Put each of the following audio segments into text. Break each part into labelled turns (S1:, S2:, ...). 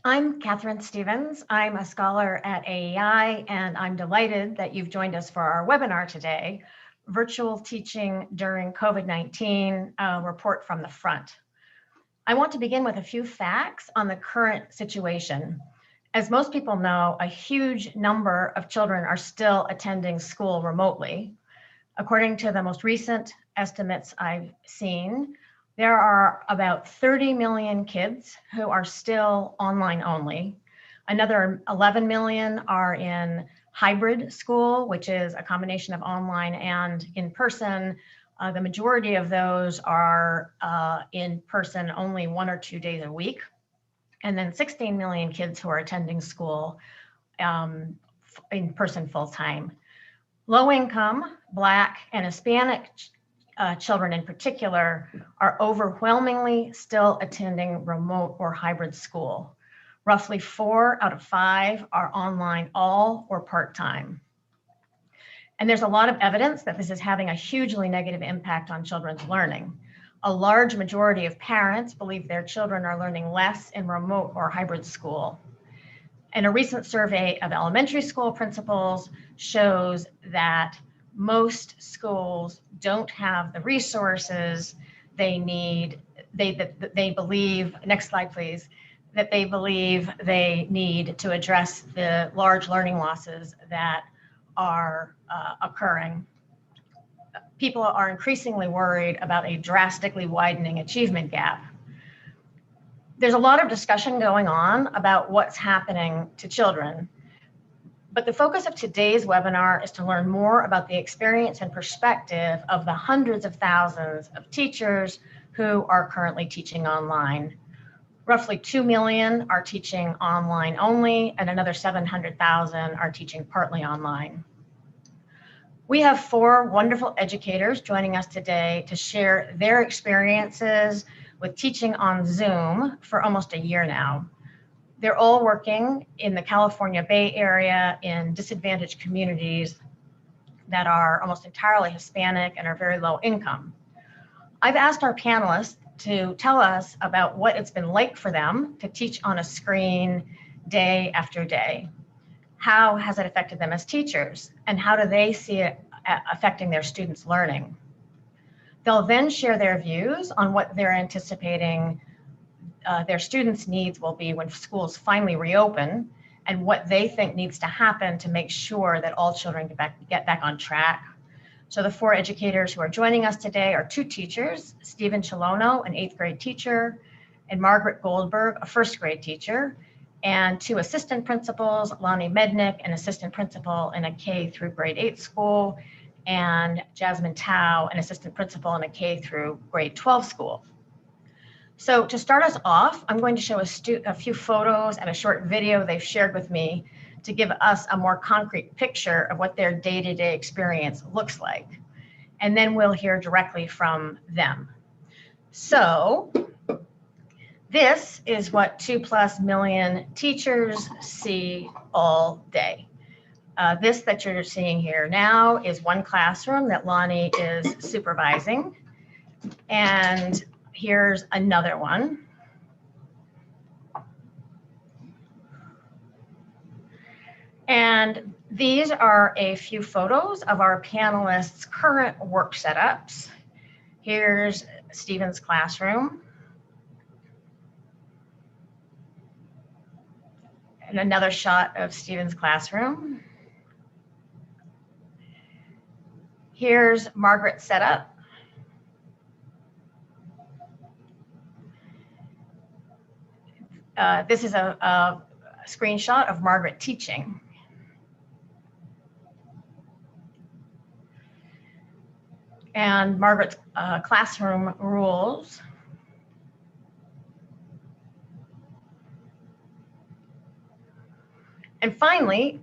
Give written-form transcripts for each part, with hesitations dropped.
S1: I'm Catherine Stevens. I'm a scholar at AEI, and I'm delighted that you've joined us for our webinar today, Virtual Teaching During COVID-19, a report from the front. I want to begin with a few facts on the current situation. As most people know, a huge number of children are still attending school remotely. According to the most recent estimates I've seen, there are about 30 million kids who are still online only. Another 11 million are in hybrid school, which is a combination of online and in person. The majority of those are in person only 1 or 2 days a week. And then 16 million kids who are attending school in person full time. Low income, Black, and Hispanic children in particular are overwhelmingly still attending remote or hybrid school. Roughly 4 out of 5 are online all or part-time. And there's a lot of evidence that this is having a hugely negative impact on children's learning. A large majority of parents believe their children are learning less in remote or hybrid school. And a recent survey of elementary school principals shows that most schools don't have the resources they need, they believe, next slide please, that they believe they need to address the large learning losses that are occurring. People are increasingly worried about a drastically widening achievement gap. There's a lot of discussion going on about what's happening to children. But the focus of today's webinar is to learn more about the experience and perspective of the hundreds of thousands of teachers who are currently teaching online. Roughly 2 million are teaching online only, and another 700,000 are teaching partly online. We have 4 wonderful educators joining us today to share their experiences with teaching on Zoom for almost a year now. They're all working in the California Bay Area in disadvantaged communities that are almost entirely Hispanic and are very low income. I've asked our panelists to tell us about what it's been like for them to teach on a screen day after day. How has it affected them as teachers, and how do they see it affecting their students' learning? They'll then share their views on what they're anticipating their students' needs will be when schools finally reopen, and what they think needs to happen to make sure that all children get back on track. So the 4 educators who are joining us today are 2 teachers, Stephen Chilono, an 8th grade teacher, and Margaret Goldberg, a 1st grade teacher, and 2 assistant principals, Lonnie Mednick, an assistant principal in a K through grade 8 school, and Jasmine Tao, an assistant principal in a K through grade 12 school. So to start us off, I'm going to show a few photos and a short video they've shared with me to give us a more concrete picture of what their day-to-day experience looks like. And then we'll hear directly from them. So this is what 2+ million teachers see all day. This that you're seeing here now is one classroom that Lonnie is supervising. And here's another one. And these are a few photos of our panelists' current work setups. Here's Stephen's classroom. And another shot of Stephen's classroom. Here's Margaret's setup. This is a screenshot of Margaret teaching. And Margaret's classroom rules. And finally,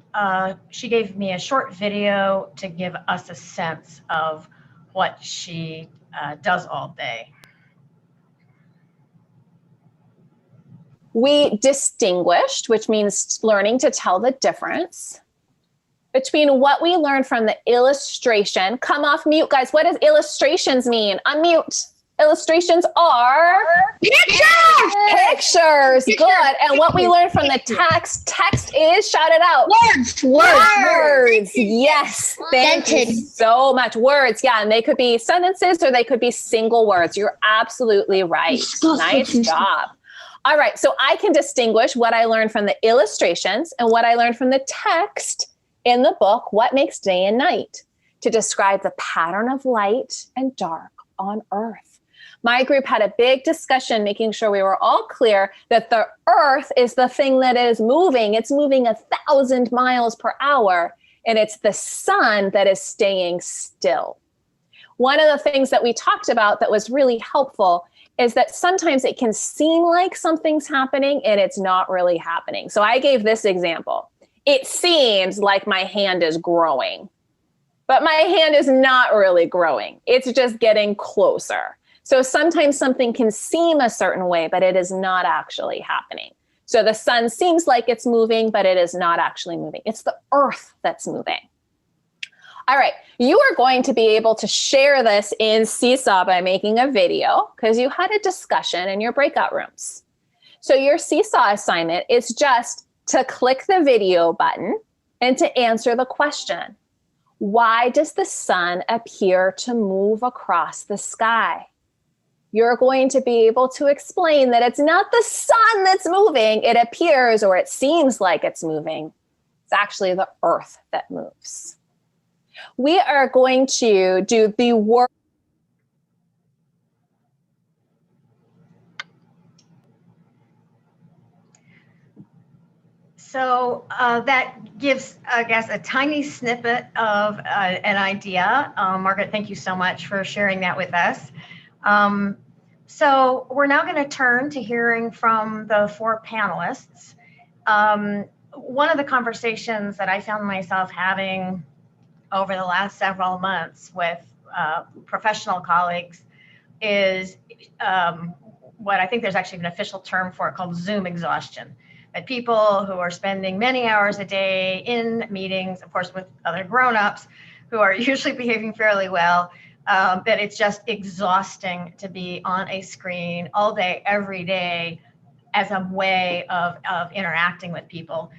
S1: she gave me a short video to give us a sense of what she does all day.
S2: We distinguished, which means learning to tell the difference between what we learned from the illustration. Come off mute, guys. What does illustrations mean? Unmute. illustrations are pictures. Good. And what we learned from the text is, shout it out. Words. Yes. Thank you so much. Words. Yeah. And they could be sentences or they could be single words. You're absolutely right. Nice job. All right. So I can distinguish what I learned from the illustrations and what I learned from the text in the book, What Makes Day and Night, to describe the pattern of light and dark on Earth. My group had a big discussion, making sure we were all clear that the Earth is the thing that is moving. It's moving 1,000 miles per hour, and it's the sun that is staying still. One of the things that we talked about that was really helpful is that sometimes it can seem like something's happening and it's not really happening. So I gave this example. It seems like my hand is growing, but my hand is not really growing. It's just getting closer. So sometimes something can seem a certain way, but it is not actually happening. So the sun seems like it's moving, but it is not actually moving. It's the Earth that's moving. All right, you are going to be able to share this in Seesaw by making a video because you had a discussion in your breakout rooms. So your Seesaw assignment is just to click the video button and to answer the question, why does the sun appear to move across the sky? You're going to be able to explain that it's not the sun that's moving. It appears or it seems like it's moving. It's actually the Earth that moves. We are going to do the work.
S1: So that gives, I guess, a tiny snippet of an idea. Margaret, thank you so much for sharing that with us. So we're now going to turn to hearing from the four panelists. One of the conversations that I found myself having over the last several months with professional colleagues is what I think there's actually an official term for it called Zoom exhaustion. That people who are spending many hours a day in meetings, of course, with other grown-ups who are usually behaving fairly well, that it's just exhausting to be on a screen all day, every day, as a way of interacting with people.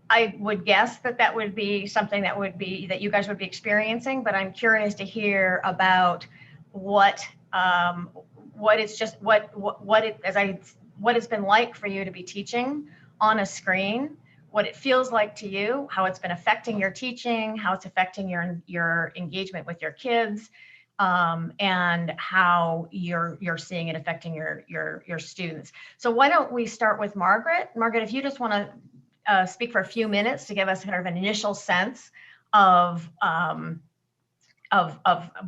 S1: I would guess that would be something that you guys would be experiencing, but I'm curious to hear about what it's been like for you to be teaching on a screen, what it feels like to you, how it's been affecting your teaching, how it's affecting your engagement with your kids, and how you're seeing it affecting your students. So why don't we start with Margaret? Margaret, if you just want to speak for a few minutes to give us kind of an initial sense of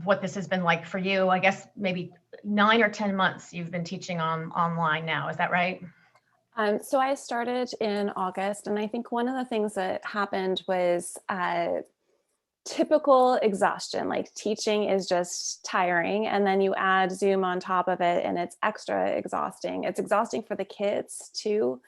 S1: what this has been like for you. I guess maybe 9 or 10 months you've been teaching online now. Is that right?
S2: So I started in August, and I think one of the things that happened was typical exhaustion. Like teaching is just tiring, and then you add Zoom on top of it, and it's extra exhausting. It's exhausting for the kids too.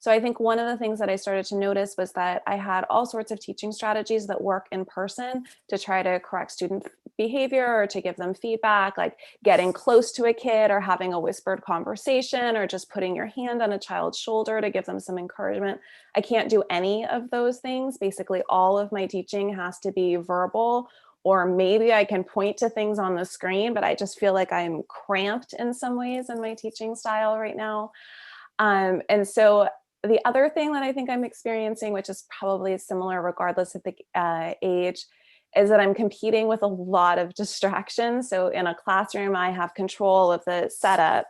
S2: So I think one of the things that I started to notice was that I had all sorts of teaching strategies that work in person to try to correct student behavior or to give them feedback, like getting close to a kid or having a whispered conversation or just putting your hand on a child's shoulder to give them some encouragement. I can't do any of those things. Basically, all of my teaching has to be verbal, or maybe I can point to things on the screen, but I just feel like I'm cramped in some ways in my teaching style right now. And so the other thing that I think I'm experiencing, which is probably similar regardless of the age, is that I'm competing with a lot of distractions. So in a classroom, I have control of the setup.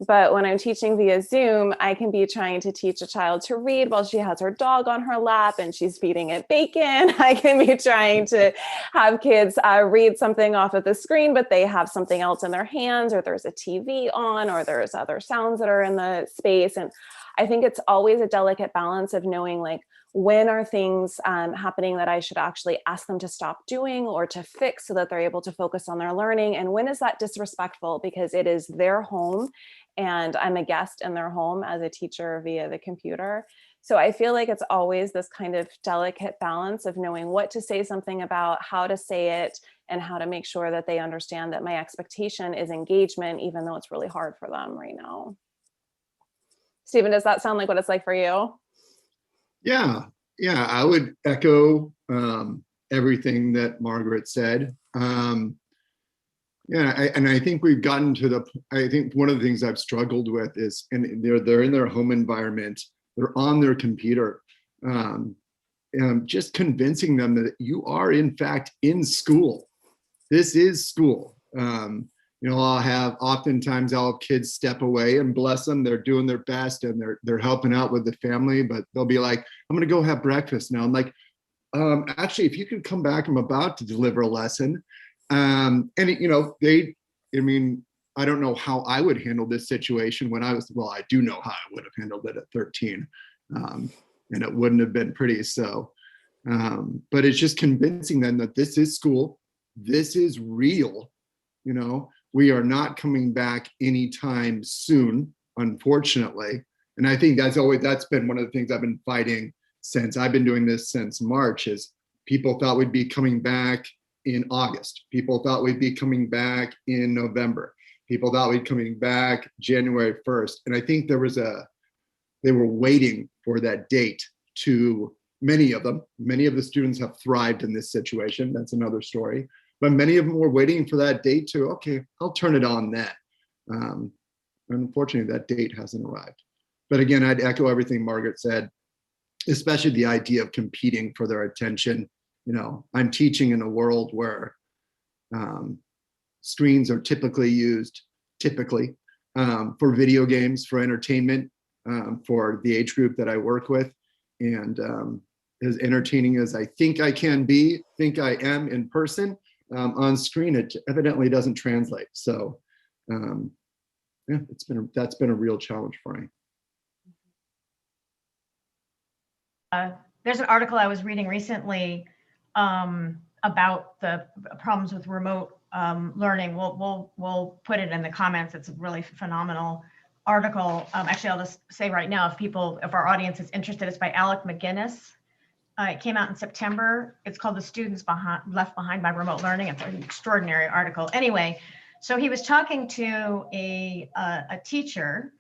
S2: But when I'm teaching via Zoom, I can be trying to teach a child to read while she has her dog on her lap and she's feeding it bacon. I can be trying to have kids read something off of the screen, but they have something else in their hands, or there's a TV on, or there's other sounds that are in the space. And I think it's always a delicate balance of knowing like, when are things happening that I should actually ask them to stop doing or to fix so that they're able to focus on their learning? And when is that disrespectful because it is their home and I'm a guest in their home as a teacher via the computer? So I feel like it's always this kind of delicate balance of knowing what to say something about, how to say it, and how to make sure that they understand that my expectation is engagement, even though it's really hard for them right now. Stephen, does that sound like what it's like for you?
S3: Yeah, I would echo everything that Margaret said. And I think we've gotten to I think one of the things I've struggled with is, and they're in their home environment, they're on their computer, just convincing them that you are in fact in school. This is school. Oftentimes I'll have kids step away, and bless them, they're doing their best and they're helping out with the family, but they'll be like, I'm gonna go have breakfast now. I'm like, actually, if you could come back, I'm about to deliver a lesson. I don't know how I would handle this situation when I do know how I would have handled it at 13. And it wouldn't have been pretty. So, but it's just convincing them that this is school, this is real. We are not coming back anytime soon, unfortunately. And I think that's been one of the things I've been fighting since I've been doing this since March, is people thought we'd be coming back in August. People thought we'd be coming back in November. People thought we'd be coming back January 1st. And I think they were waiting for that date. Many of the students have thrived in this situation. That's another story. But many of them were waiting for that date to, okay, I'll turn it on then. Unfortunately, that date hasn't arrived. But again, I'd echo everything Margaret said, especially the idea of competing for their attention. I'm teaching in a world where screens are typically used for video games, for entertainment, for the age group that I work with. And as entertaining as I think I can be, think I am in person, on screen, it evidently doesn't translate. So that's been a real challenge for me.
S1: There's an article I was reading recently about the problems with remote learning. We'll put it in the comments. It's a really phenomenal article. Actually, I'll just say right now, if our audience is interested, it's by Alec McGinnis. It came out in September. It's called "The Students Left Behind by Remote Learning." It's an extraordinary article. Anyway, so he was talking to a teacher,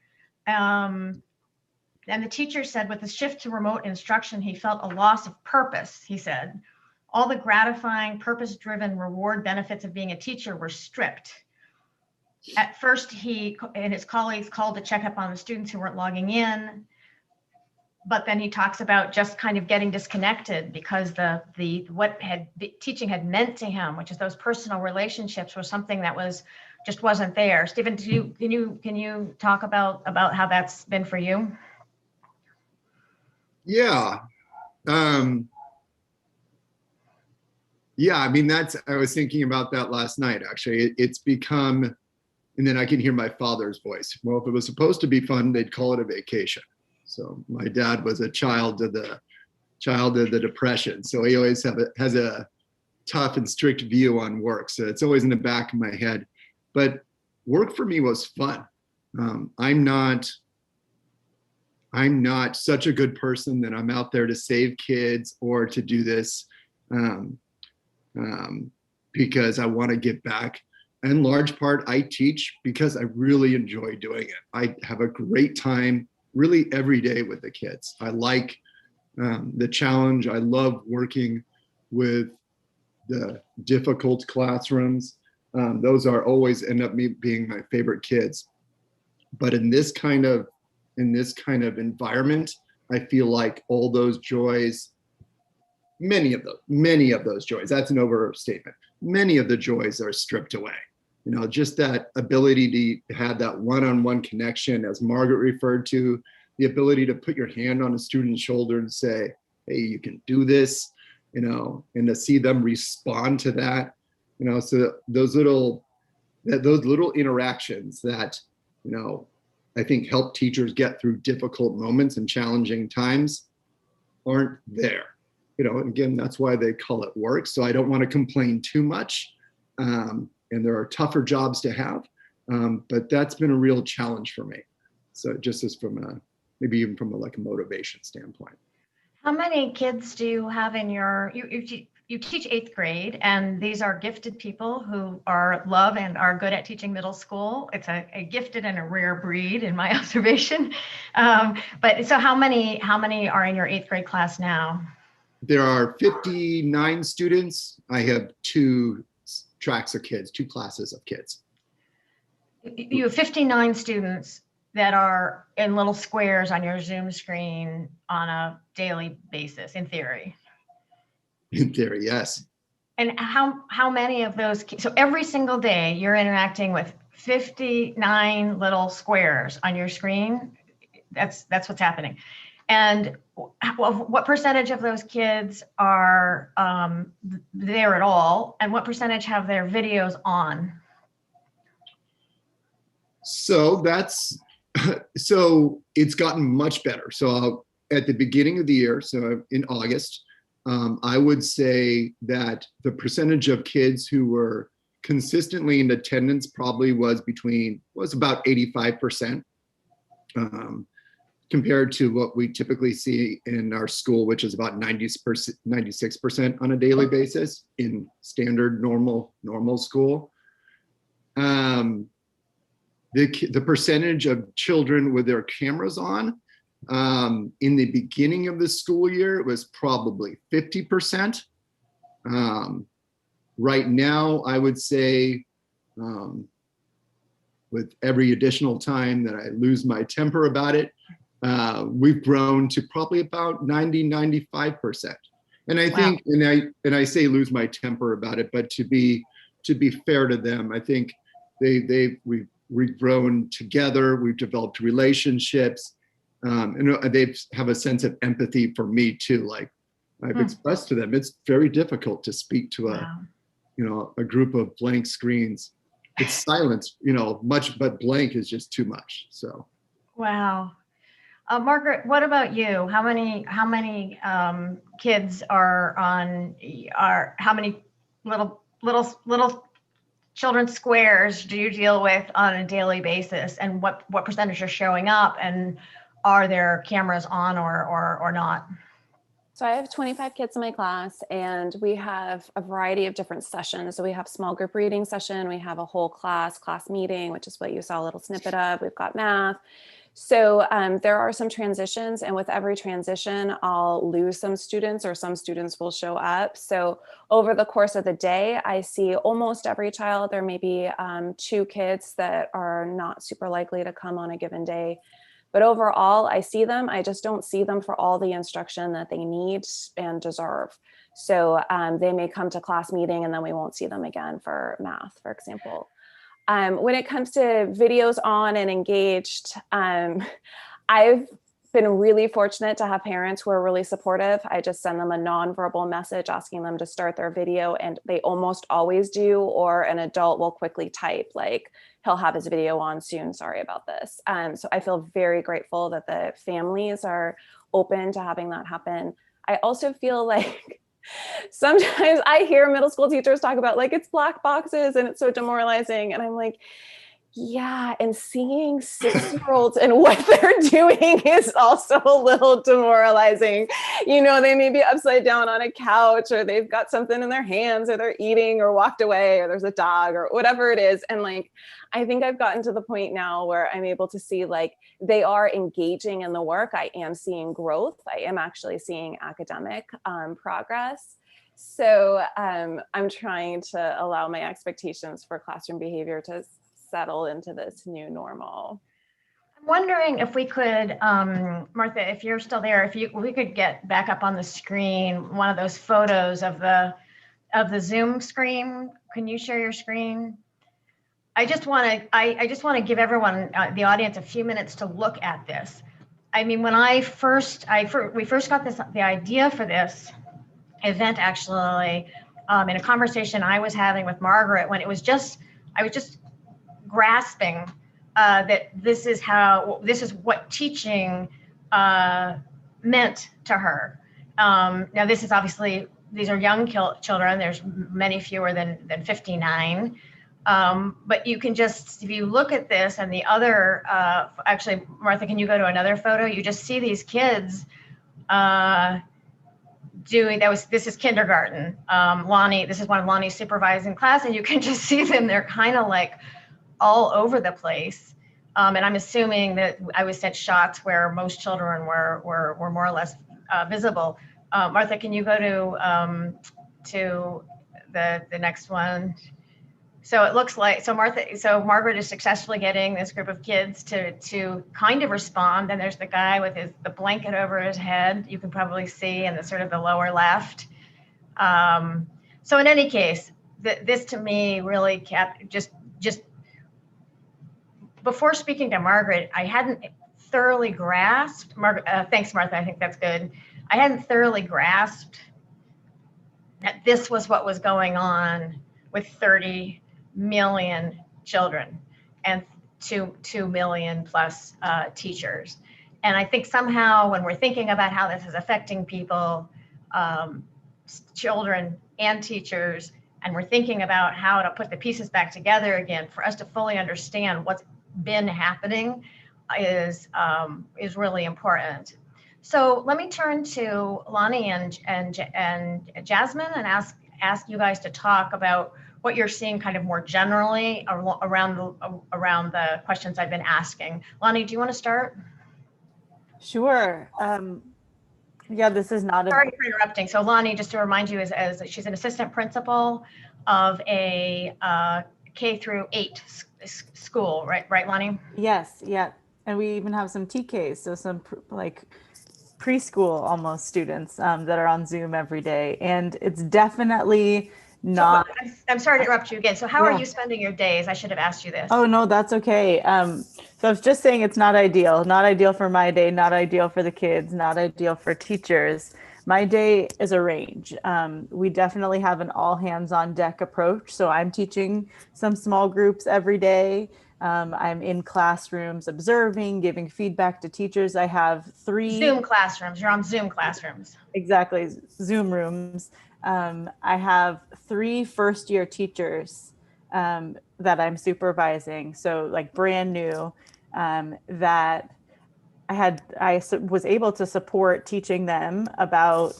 S1: and the teacher said, with the shift to remote instruction, he felt a loss of purpose. He said, all the gratifying, purpose-driven reward benefits of being a teacher were stripped. At first, he and his colleagues called to check up on the students who weren't logging in. But then he talks about just kind of getting disconnected because what the teaching had meant to him, which is those personal relationships, was something that just wasn't there. Stephen, can you talk about how that's been for you?
S3: Yeah. I was thinking about that last night, actually. It's become, and then I can hear my father's voice. Well, if it was supposed to be fun, they'd call it a vacation. So my dad was a child of the Depression. So he always has a tough and strict view on work. So it's always in the back of my head. But work for me was fun. I'm not such a good person that I'm out there to save kids or to do this because I want to give back. In large part, I teach because I really enjoy doing it. I have a great time really every day with the kids. I like the challenge. I love working with the difficult classrooms. Those are always end up being my favorite kids. But in this kind of environment, I feel like all those joys, many of those joys, that's an overstatement. Many of the joys are stripped away. Just that ability to have that one-on-one connection, as Margaret referred to, the ability to put your hand on a student's shoulder and say, hey, you can do this, and to see them respond to that, so those little interactions that, I think help teachers get through difficult moments and challenging times aren't there. You know, again, that's why they call it work. So I don't want to complain too much. And there are tougher jobs to have, but that's been a real challenge for me. So just as from a, maybe even from a like a motivation standpoint.
S1: How many kids do you have in your, you teach 8th grade, and these are gifted people who love and are good at teaching middle school. It's a gifted and a rare breed in my observation. But so how many are in your 8th grade class now?
S3: There are 59 students. I have 2 tracks of kids, 2 classes of kids.
S1: You have 59 students that are in little squares on your Zoom screen on a daily basis, in theory.
S3: In theory, yes.
S1: And how many of those, so every single day you're interacting with 59 little squares on your screen? That's what's happening. And what percentage of those kids are there at all? And what percentage have their videos on?
S3: So so it's gotten much better. So at the beginning of the year, so in August, I would say that the percentage of kids who were consistently in attendance probably was about 85%, compared to what we typically see in our school, which is about 96% on a daily basis in standard normal school. The percentage of children with their cameras on, in the beginning of the school year, it was probably 50%. Right now, I would say, with every additional time that I lose my temper about it, we've grown to probably about 90-95%. And I think, and I say lose my temper about it, but to be fair to them, I think we've grown together, we've developed relationships, and they have a sense of empathy for me too. Like I've expressed to them, it's very difficult to speak to a group of blank screens. It's silence, much, but blank is just too much. So. Wow.
S1: Margaret, what about you? How many kids are on? How many little children's squares do you deal with on a daily basis, and what percentage are showing up, and are there cameras on or not?
S2: So I have 25 kids in my class, and we have a variety of different sessions. So we have small group reading session, we have a whole class meeting, which is what you saw a little snippet of. We've got math. So there are some transitions, and with every transition, I'll lose some students, or some students will show up. So over the course of the day, I see almost every child. There may be 2 kids that are not super likely to come on a given day. But overall, I see them. I just don't see them for all the instruction that they need and deserve. So they may come to class meeting, and then we won't see them again for math, for example. When it comes to videos on and engaged, I've been really fortunate to have parents who are really supportive. I just send them a nonverbal message asking them to start their video, and they almost always do, or an adult will quickly type like, he'll have his video on soon, sorry about this. So I feel very grateful that the families are open to having that happen. I also feel like sometimes I hear middle school teachers talk about like, it's black boxes and it's so demoralizing. And I'm like, yeah, and seeing 6-year-olds and what they're doing is also a little demoralizing. They may be upside down on a couch, or they've got something in their hands, or they're eating or walked away, or there's a dog or whatever it is. And like, I think I've gotten to the point now where I'm able to see like they are engaging in the work. I am seeing growth. I am actually seeing academic progress. So I'm trying to allow my expectations for classroom behavior to settle into this new normal.
S1: I'm wondering if we could, Martha, if you're still there, we could get back up on the screen one of those photos of the Zoom screen. Can you share your screen? I just want to give everyone, the audience, a few minutes to look at this. I mean, when we first got the idea for this event, actually, in a conversation I was having with Margaret, when I was just grasping that this is what teaching meant to her. Now, this is obviously, these are young children. There's many fewer than 59. But you can just, if you look at this and the other, actually, Martha, can you go to another photo? You just see these kids this is kindergarten. Lonnie, this is one of Lonnie's supervising class, and you can just see them. They're kind of like all over the place. And I'm assuming that I was sent shots where most children were more or less visible. Martha, can you go to the next one? So it looks like, Margaret is successfully getting this group of kids to kind of respond. And there's the guy with the blanket over his head, you can probably see in the sort of the lower left. So in any case, this to me really kept just before speaking to Margaret, I hadn't thoroughly grasped, thanks Martha, I think that's good. I hadn't thoroughly grasped that this was what was going on with 30 million children and 2 million plus teachers. And I think somehow when we're thinking about how this is affecting people, children and teachers, and we're thinking about how to put the pieces back together again, for us to fully understand what's been happening is really important. So let me turn to Lonnie and Jasmine and ask you guys to talk about what you're seeing kind of more generally around the questions I've been asking. Lonnie, do you want to start?
S4: Sure. Yeah, this is not
S1: Sorry for interrupting. So Lonnie, just to remind you, as she's an assistant principal of a K-8 school, right, Lonnie?
S4: Yes, yeah. And we even have some TKs, so some like preschool almost students that are on Zoom every day. And it's definitely not.
S1: So, I'm sorry to interrupt you again. So how are you spending your days? I should have asked you this.
S4: Oh, no, that's okay. So I was just saying it's not ideal for my day, not ideal for the kids, not ideal for teachers. My day is a range. We definitely have an all hands on deck approach. So I'm teaching some small groups every day. I'm in classrooms observing, giving feedback to teachers. I have 3
S1: Zoom classrooms. You're on Zoom classrooms.
S4: Exactly, Zoom rooms. I have 3 first-year teachers that I'm supervising. So like brand new that I was able to support teaching them about,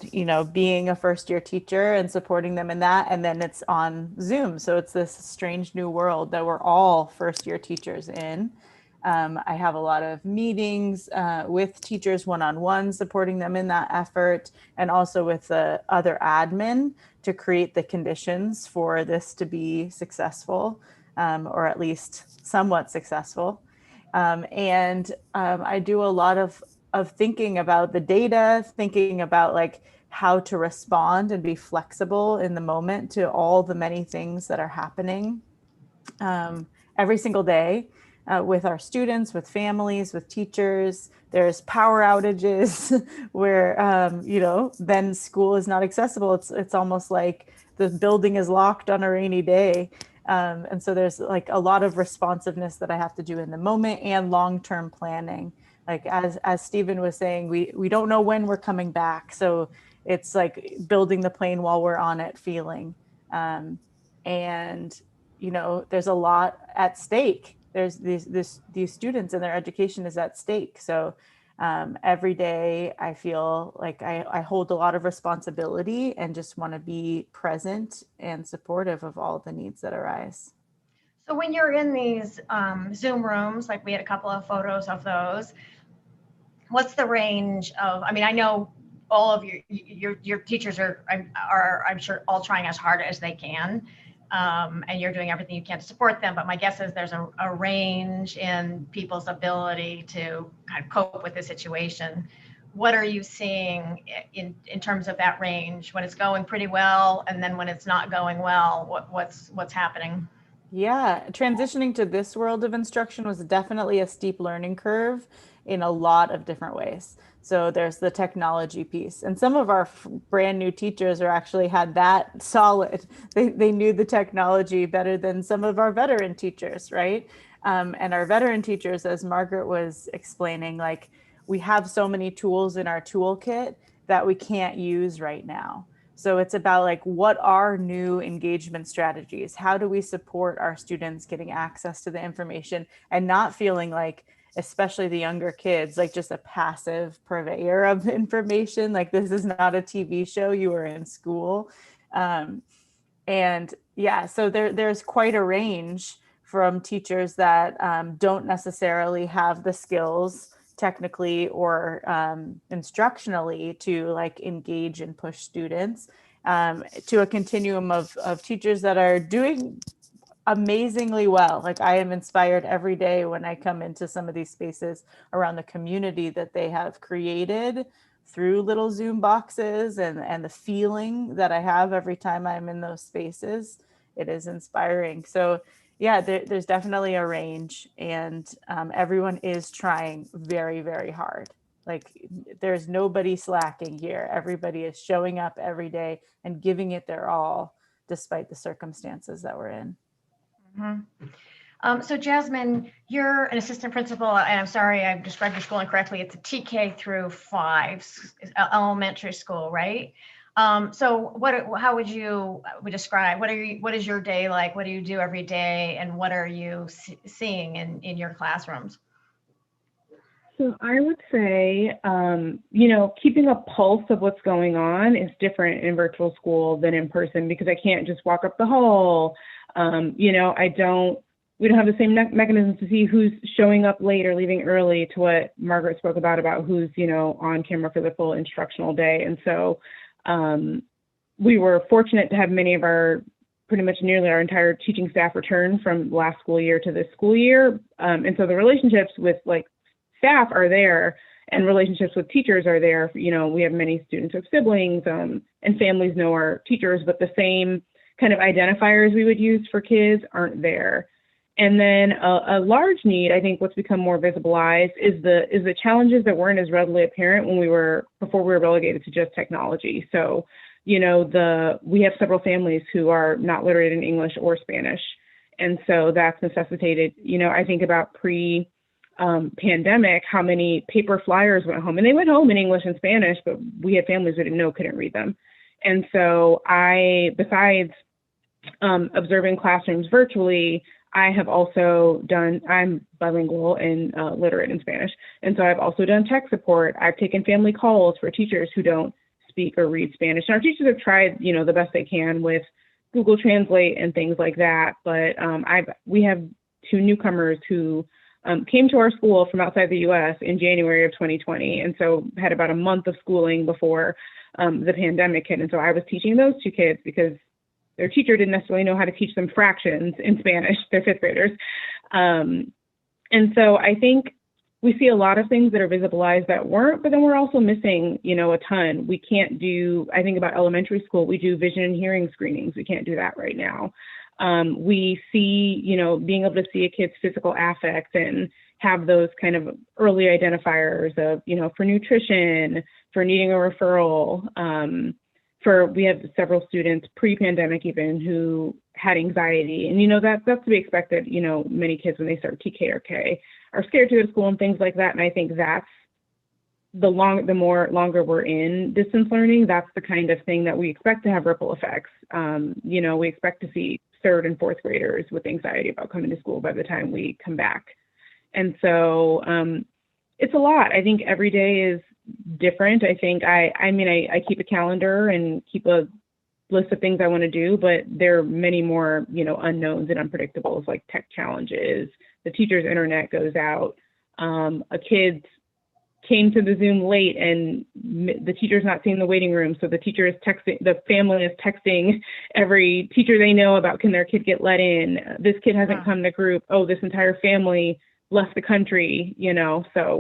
S4: being a first-year teacher and supporting them in that. And then it's on Zoom. So it's this strange new world that we're all first-year teachers in. I have a lot of meetings with teachers one-on-one, supporting them in that effort, and also with the other admin to create the conditions for this to be successful, or at least somewhat successful. And I do a lot of thinking about the data, thinking about like how to respond and be flexible in the moment to all the many things that are happening every single day with our students, with families, with teachers. There's power outages where, then school is not accessible. It's almost like the building is locked on a rainy day. And so there's like a lot of responsiveness that I have to do in the moment and long-term planning. Like as Stephen was saying, we don't know when we're coming back. So it's like building the plane while we're on it feeling. And, there's a lot at stake. There's these students and their education is at stake. So every day I feel like I hold a lot of responsibility and just want to be present and supportive of all the needs that arise.
S1: So when you're in these Zoom rooms, like we had a couple of photos of those, what's the range of, I know all of your teachers are I'm sure all trying as hard as they can. And you're doing everything you can to support them. But my guess is there's a range in people's ability to kind of cope with the situation. What are you seeing in terms of that range when it's going pretty well, and then when it's not going well, what's happening?
S4: Yeah, transitioning to this world of instruction was definitely a steep learning curve in a lot of different ways. So there's the technology piece, and some of our brand new teachers are actually had that solid. They knew the technology better than some of our veteran teachers, right? And our veteran teachers, as Margaret was explaining, like we have so many tools in our toolkit that we can't use right now. So it's about like, what are new engagement strategies? How do we support our students getting access to the information and not feeling like, especially the younger kids, like just a passive purveyor of information? Like, this is not a TV show, you are in school. And yeah, so there's quite a range from teachers that don't necessarily have the skills technically or instructionally to like engage and push students, to a continuum of teachers that are doing amazingly well. Like, I am inspired every day when I come into some of these spaces around the community that they have created through little Zoom boxes, and the feeling that I have every time I'm in those spaces. It is inspiring. So yeah, there's definitely a range, and everyone is trying very, very hard. Like, there's nobody slacking here. Everybody is showing up every day and giving it their all, despite the circumstances that we're in.
S1: So Jasmine, you're an assistant principal, and I'm sorry I described your school incorrectly. It's a TK through 5 elementary school, right? So how would you describe, what is your day like? What do you do every day? And what are you seeing in your classrooms?
S5: So I would say, keeping a pulse of what's going on is different in virtual school than in person, because I can't just walk up the hall. We don't have the same mechanisms to see who's showing up late or leaving early, to what Margaret spoke about who's, on camera for the full instructional day. And so we were fortunate to have pretty much nearly our entire teaching staff return from last school year to this school year. And so the relationships with like staff are there, and relationships with teachers are there. We have many students with siblings, and families know our teachers, but the same kind of identifiers we would use for kids aren't there. And then a large need, I think what's become more visibilized is the challenges that weren't as readily apparent before we were relegated to just technology. So, we have several families who are not literate in English or Spanish. And so that's necessitated, I think about pandemic, how many paper flyers went home, and they went home in English and Spanish, but we had families who couldn't read them. And so besides observing classrooms virtually, I'm bilingual and literate in Spanish. And so I've also done tech support. I've taken family calls for teachers who don't speak or read Spanish. And our teachers have tried, the best they can with Google Translate and things like that. But we have 2 newcomers who came to our school from outside the US in January of 2020. And so had about a month of schooling before the pandemic hit. And so I was teaching those 2 kids because their teacher didn't necessarily know how to teach them fractions in Spanish. They're 5th graders. And so I think we see a lot of things that are visibilized that weren't, but then we're also missing, a ton. We can't I think about elementary school, we do vision and hearing screenings. We can't do that right now. We see, being able to see a kid's physical affect and have those kind of early identifiers of, for nutrition, for needing a referral. We have several students pre-pandemic even who had anxiety, and that's to be expected. Many kids when they start TK or K are scared to go to school and things like that. And I think that's the longer we're in distance learning, that's the kind of thing that we expect to have ripple effects. We expect to see 3rd and 4th graders with anxiety about coming to school by the time we come back. And so it's a lot. I think every day is different. I think I keep a calendar and keep a list of things I want to do, but there are many more, unknowns and unpredictables, like tech challenges. The teacher's internet goes out. A kid came to the Zoom late and the teacher's not seeing the waiting room. So the family is texting every teacher they know about, can their kid get let in? This kid hasn't come to group. Oh, this entire family left the country, so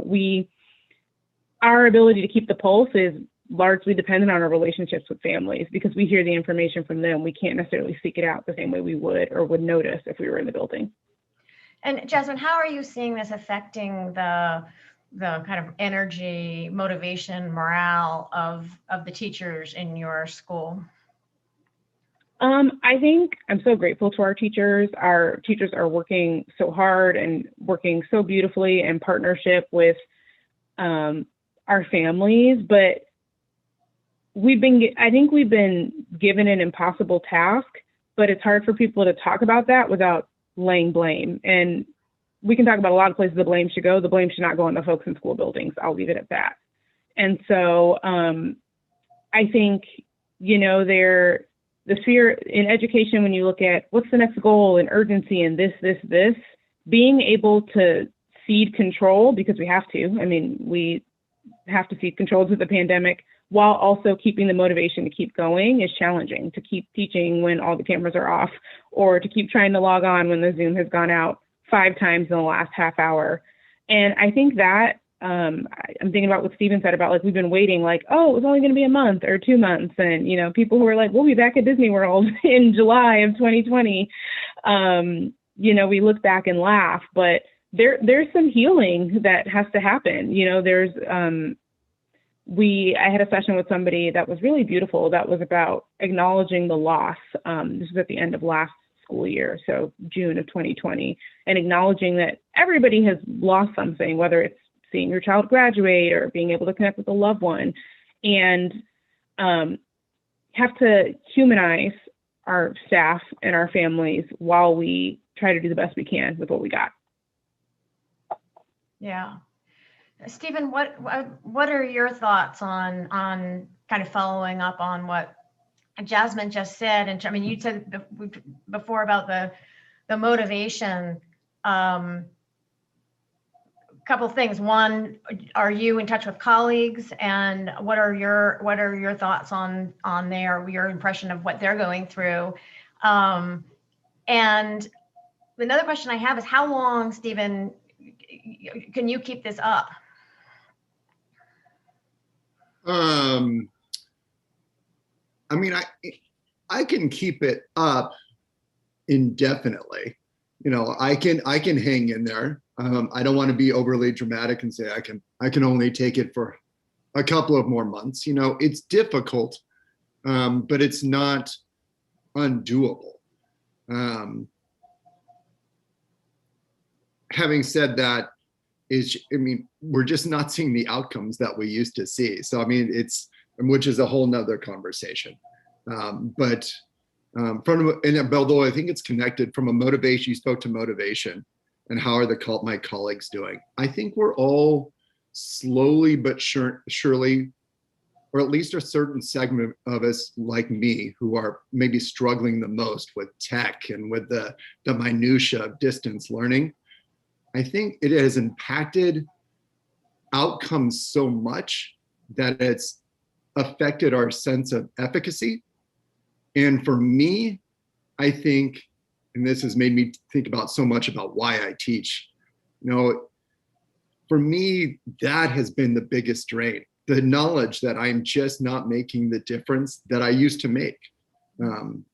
S5: our ability to keep the pulse is largely dependent on our relationships with families, because we hear the information from them. We can't necessarily seek it out the same way we would notice if we were in the building.
S1: And Jasmine, how are you seeing this affecting the kind of energy, motivation, morale of the teachers in your school?
S5: I think I'm so grateful to our teachers. Our teachers are working so hard and working so beautifully in partnership with our families, but I think we've been given an impossible task, but it's hard for people to talk about that without laying blame. And we can talk about a lot of places the blame should go. The blame should not go on the folks in school buildings. I'll leave it at that. And so I think, the fear in education, when you look at what's the next goal and urgency and this, being able to cede control, because we have to, we have to cede control to the pandemic, while also keeping the motivation to keep going is challenging. To keep teaching when all the cameras are off, or to keep trying to log on when the Zoom has gone out 5 times in the last half hour. And I think that I'm thinking about what Stephen said about, like, we've been waiting, like, oh, it was only going to be a month or 2 months. And, people who are like, we'll be back at Disney World in July of 2020. We look back and laugh, but there's some healing that has to happen. I had a session with somebody that was really beautiful, that was about acknowledging the loss. This was at the end of last school year, so June of 2020, and acknowledging that everybody has lost something, whether it's seeing your child graduate or being able to connect with a loved one, and have to humanize our staff and our families while we try to do the best we can with what we got.
S1: Yeah. Stephen, what are your thoughts on kind of following up on what Jasmine just said? And you said before about the motivation. Couple of things. One, are you in touch with colleagues, and what are your thoughts on your impression of what they're going through? And another question I have is, how long, Stephen, can you keep this up?
S3: I can keep it up indefinitely. I can hang in there. I don't want to be overly dramatic and say I can only take it for a couple of more months. It's difficult, but it's not undoable. Having said that, we're just not seeing the outcomes that we used to see. So, which is a whole nother conversation. But although I think it's connected from a motivation, you spoke to motivation and how are my colleagues doing? I think we're all slowly but surely, or at least a certain segment of us like me, who are maybe struggling the most with tech and with the minutia of distance learning. I think it has impacted outcomes so much that it's affected our sense of efficacy. And for me, I think, and this has made me think about so much about why I teach, for me, that has been the biggest drain. The knowledge that I'm just not making the difference that I used to make. I'm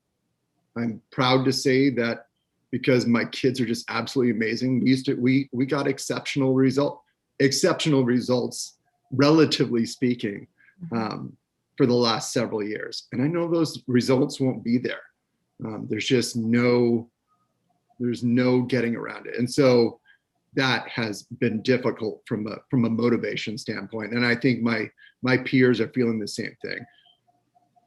S3: proud to say that, because my kids are just absolutely amazing. We got exceptional results, relatively speaking, for the last several years. And I know those results won't be there. There's no getting around it. And so that has been difficult from a motivation standpoint. And I think my peers are feeling the same thing.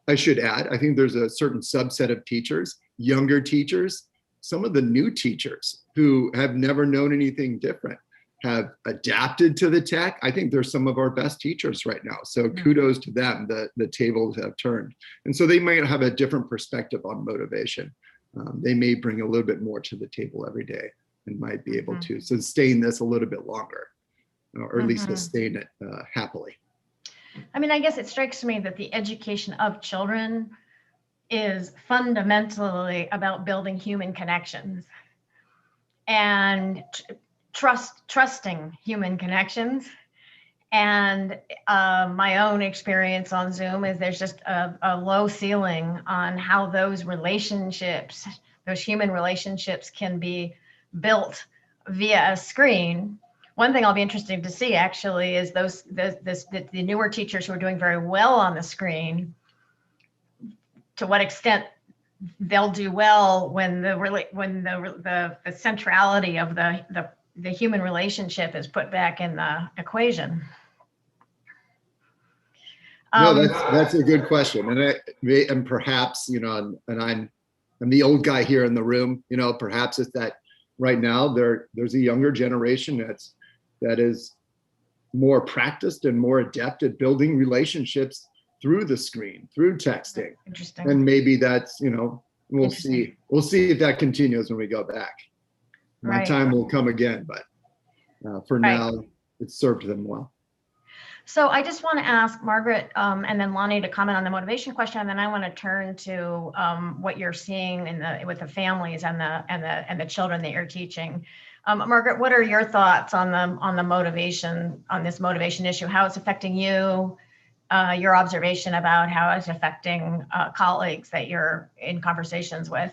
S3: I should add, I think there's a certain subset of teachers, younger teachers, some of the new teachers who have never known anything different, have adapted to the tech. I think they're some of our best teachers right now. So kudos to them. The tables have turned. And so they might have a different perspective on motivation. They may bring a little bit more to the table every day and might be able to sustain this a little bit longer, or at least sustain it happily.
S1: I guess it strikes me that the education of children is fundamentally about building human connections and trusting human connections. And my own experience on Zoom is there's just a low ceiling on how those relationships, those human relationships, can be built via a screen. One thing I'll be interested to see actually is the newer teachers who are doing very well on the screen, to what extent they'll do well when the centrality of the human relationship is put back in the equation.
S3: No, that's a good question, and perhaps, you know, and I'm the old guy here in the room. You know, perhaps it's that right now there's a younger generation that is more practiced and more adept at building relationships through the screen, through texting.
S1: Interesting.
S3: And maybe that's, you know, we'll see if that continues when we go back. My time will come again, but for now, it's served them well.
S1: So I just want to ask Margaret and then Lonnie to comment on the motivation question, and then I want to turn to what you're seeing with the families and the children that you're teaching. Margaret, what are your thoughts on the motivation, on this motivation issue? How it's affecting you? Your observation about how it's affecting colleagues that you're in conversations with?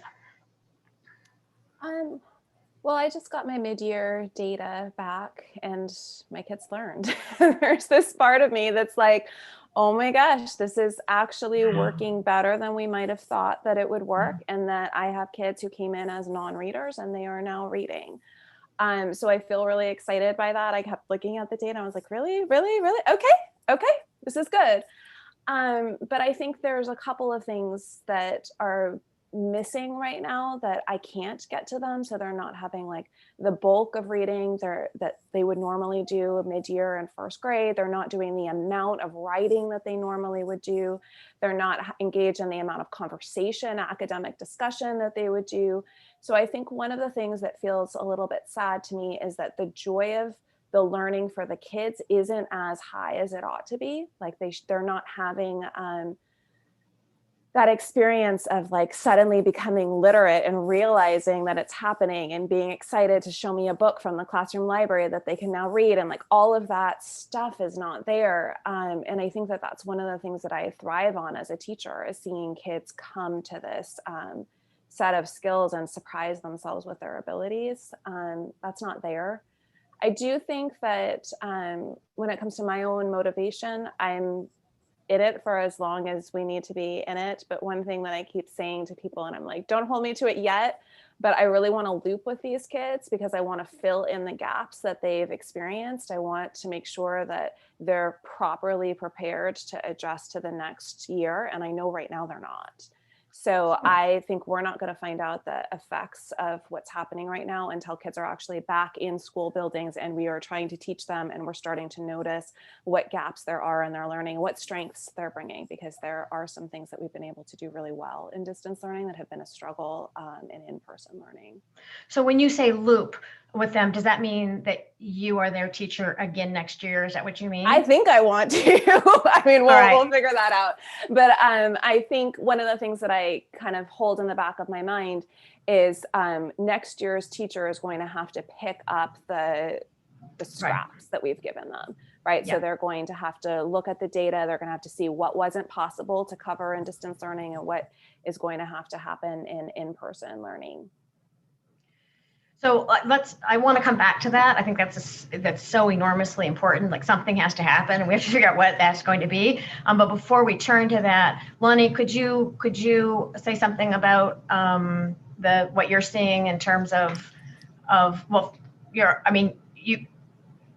S2: Well, I just got my mid-year data back and my kids learned. There's this part of me that's like, oh my gosh, this is actually working better than we might have thought that it would work. And that I have kids who came in as non-readers and they are now reading. So I feel really excited by that. I kept looking at the data. I was like, really? Okay, this is good. But I think there's a couple of things that are missing right now that I can't get to them. So they're not having like the bulk of reading that they would normally do mid-year and first grade. They're not doing the amount of writing that they normally would do. They're not engaged in the amount of conversation, academic discussion that they would do. So I think one of the things that feels a little bit sad to me is that the joy of the learning for the kids isn't as high as it ought to be. Like they're not having that experience of like suddenly becoming literate and realizing that it's happening and being excited to show me a book from the classroom library that they can now read. And like all of that stuff is not there. And I think that that's one of the things that I thrive on as a teacher, is seeing kids come to this set of skills and surprise themselves with their abilities. That's not there. I do think that when it comes to my own motivation, I'm in it for as long as we need to be in it. But one thing that I keep saying to people, and I'm like, don't hold me to it yet, but I really want to loop with these kids because I want to fill in the gaps that they've experienced. I want to make sure that they're properly prepared to adjust to the next year. And I know right now they're not. So I think we're not going to find out the effects of what's happening right now until kids are actually back in school buildings and we are trying to teach them, and we're starting to notice what gaps there are in their learning, what strengths they're bringing, because there are some things that we've been able to do really well in distance learning that have been a struggle in in-person learning.
S1: So when you say loop with them, does that mean that you are their teacher again next year? Is that what you mean?
S2: I think I want to. I mean, we'll figure that out. But I think one of the things that I kind of hold in the back of my mind is next year's teacher is going to have to pick up the scraps that we've given them, right? Yeah. So they're going to have to look at the data. They're going to have to see what wasn't possible to cover in distance learning and what is going to have to happen in in-person learning.
S1: So I want to come back to that. I think that's so enormously important. Like something has to happen and we have to figure out what that's going to be. But before we turn to that, Lonnie, could you say something about what you're seeing in terms of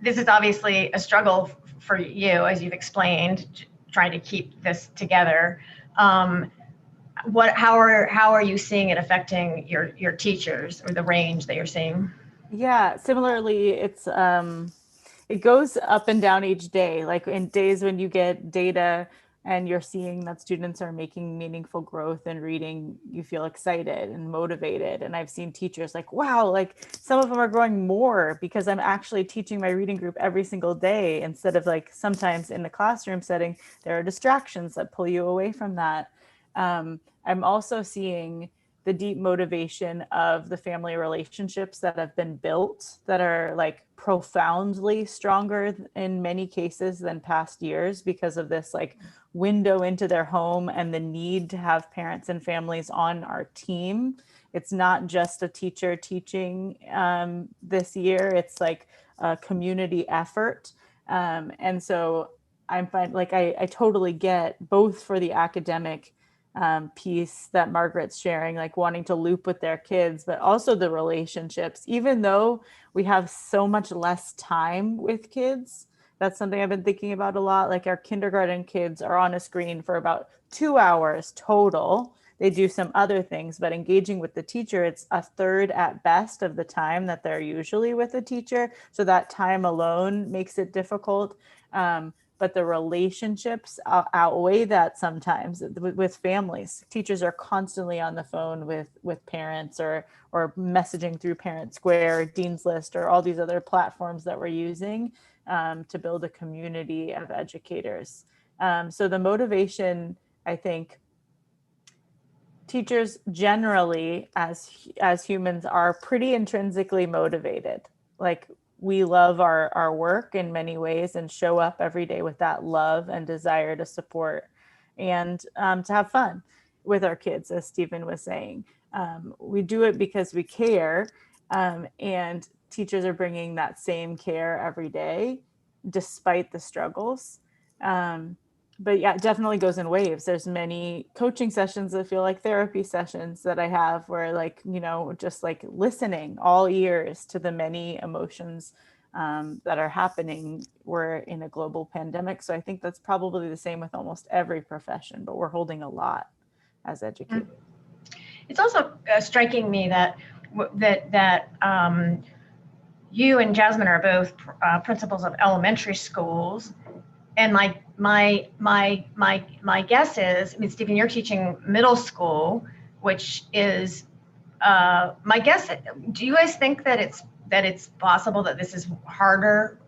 S1: this is obviously a struggle for you, as you've explained, trying to keep this together. How are you seeing it affecting your teachers, or the range that you're seeing?
S4: Yeah, similarly, it goes up and down each day. Like in days when you get data and you're seeing that students are making meaningful growth in reading, you feel excited and motivated. And I've seen teachers like, wow, like some of them are growing more because I'm actually teaching my reading group every single day, instead of like sometimes in the classroom setting, there are distractions that pull you away from that. I'm also seeing the deep motivation of the family relationships that have been built that are like profoundly stronger in many cases than past years because of this like window into their home and the need to have parents and families on our team. It's not just a teacher teaching this year, it's like a community effort. And so I totally get both for the academic piece that Margaret's sharing, like wanting to loop with their kids, but also the relationships. Even though we have so much less time with kids, that's something I've been thinking about a lot. Like our kindergarten kids are on a screen for about 2 hours total. They do some other things, but engaging with the teacher, it's a third at best of the time that they're usually with a teacher. So that time alone makes it difficult. But the relationships outweigh that sometimes with families. Teachers are constantly on the phone with parents or messaging through Parent Square, Dean's List, or all these other platforms that we're using to build a community of educators. So the motivation, I think, teachers generally as humans are pretty intrinsically motivated. Like we love our work in many ways and show up every day with that love and desire to support and to have fun with our kids, as Stephen was saying. We do it because we care, and teachers are bringing that same care every day despite the struggles. But yeah, it definitely goes in waves. There's many coaching sessions that feel like therapy sessions that I have where, like, you know, just like listening all ears to the many emotions that are happening. We're in a global pandemic. So I think that's probably the same with almost every profession, but we're holding a lot as educators.
S1: It's also striking me that you and Jasmine are both principals of elementary schools. And my guess is, I mean, Stephen, you're teaching middle school, which is my guess. Do you guys think that it's possible that this is harder?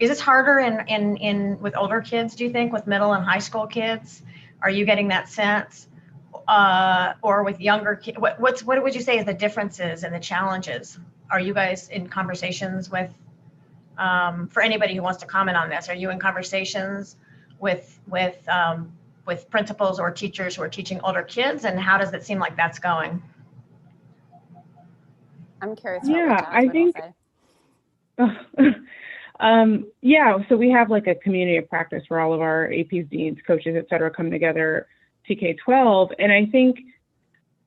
S1: Is this harder in with older kids? Do you think with middle and high school kids? Are you getting that sense? Or with younger kids? What would you say is the differences and the challenges? Are you guys in conversations with? For anybody who wants to comment on this, are you in conversations with principals or teachers who are teaching older kids, and how does it seem like that's going?
S2: I'm curious.
S5: Yeah, I think. Yeah, so we have like a community of practice where all of our APs, deans, coaches, et cetera, come together to K-12, and I think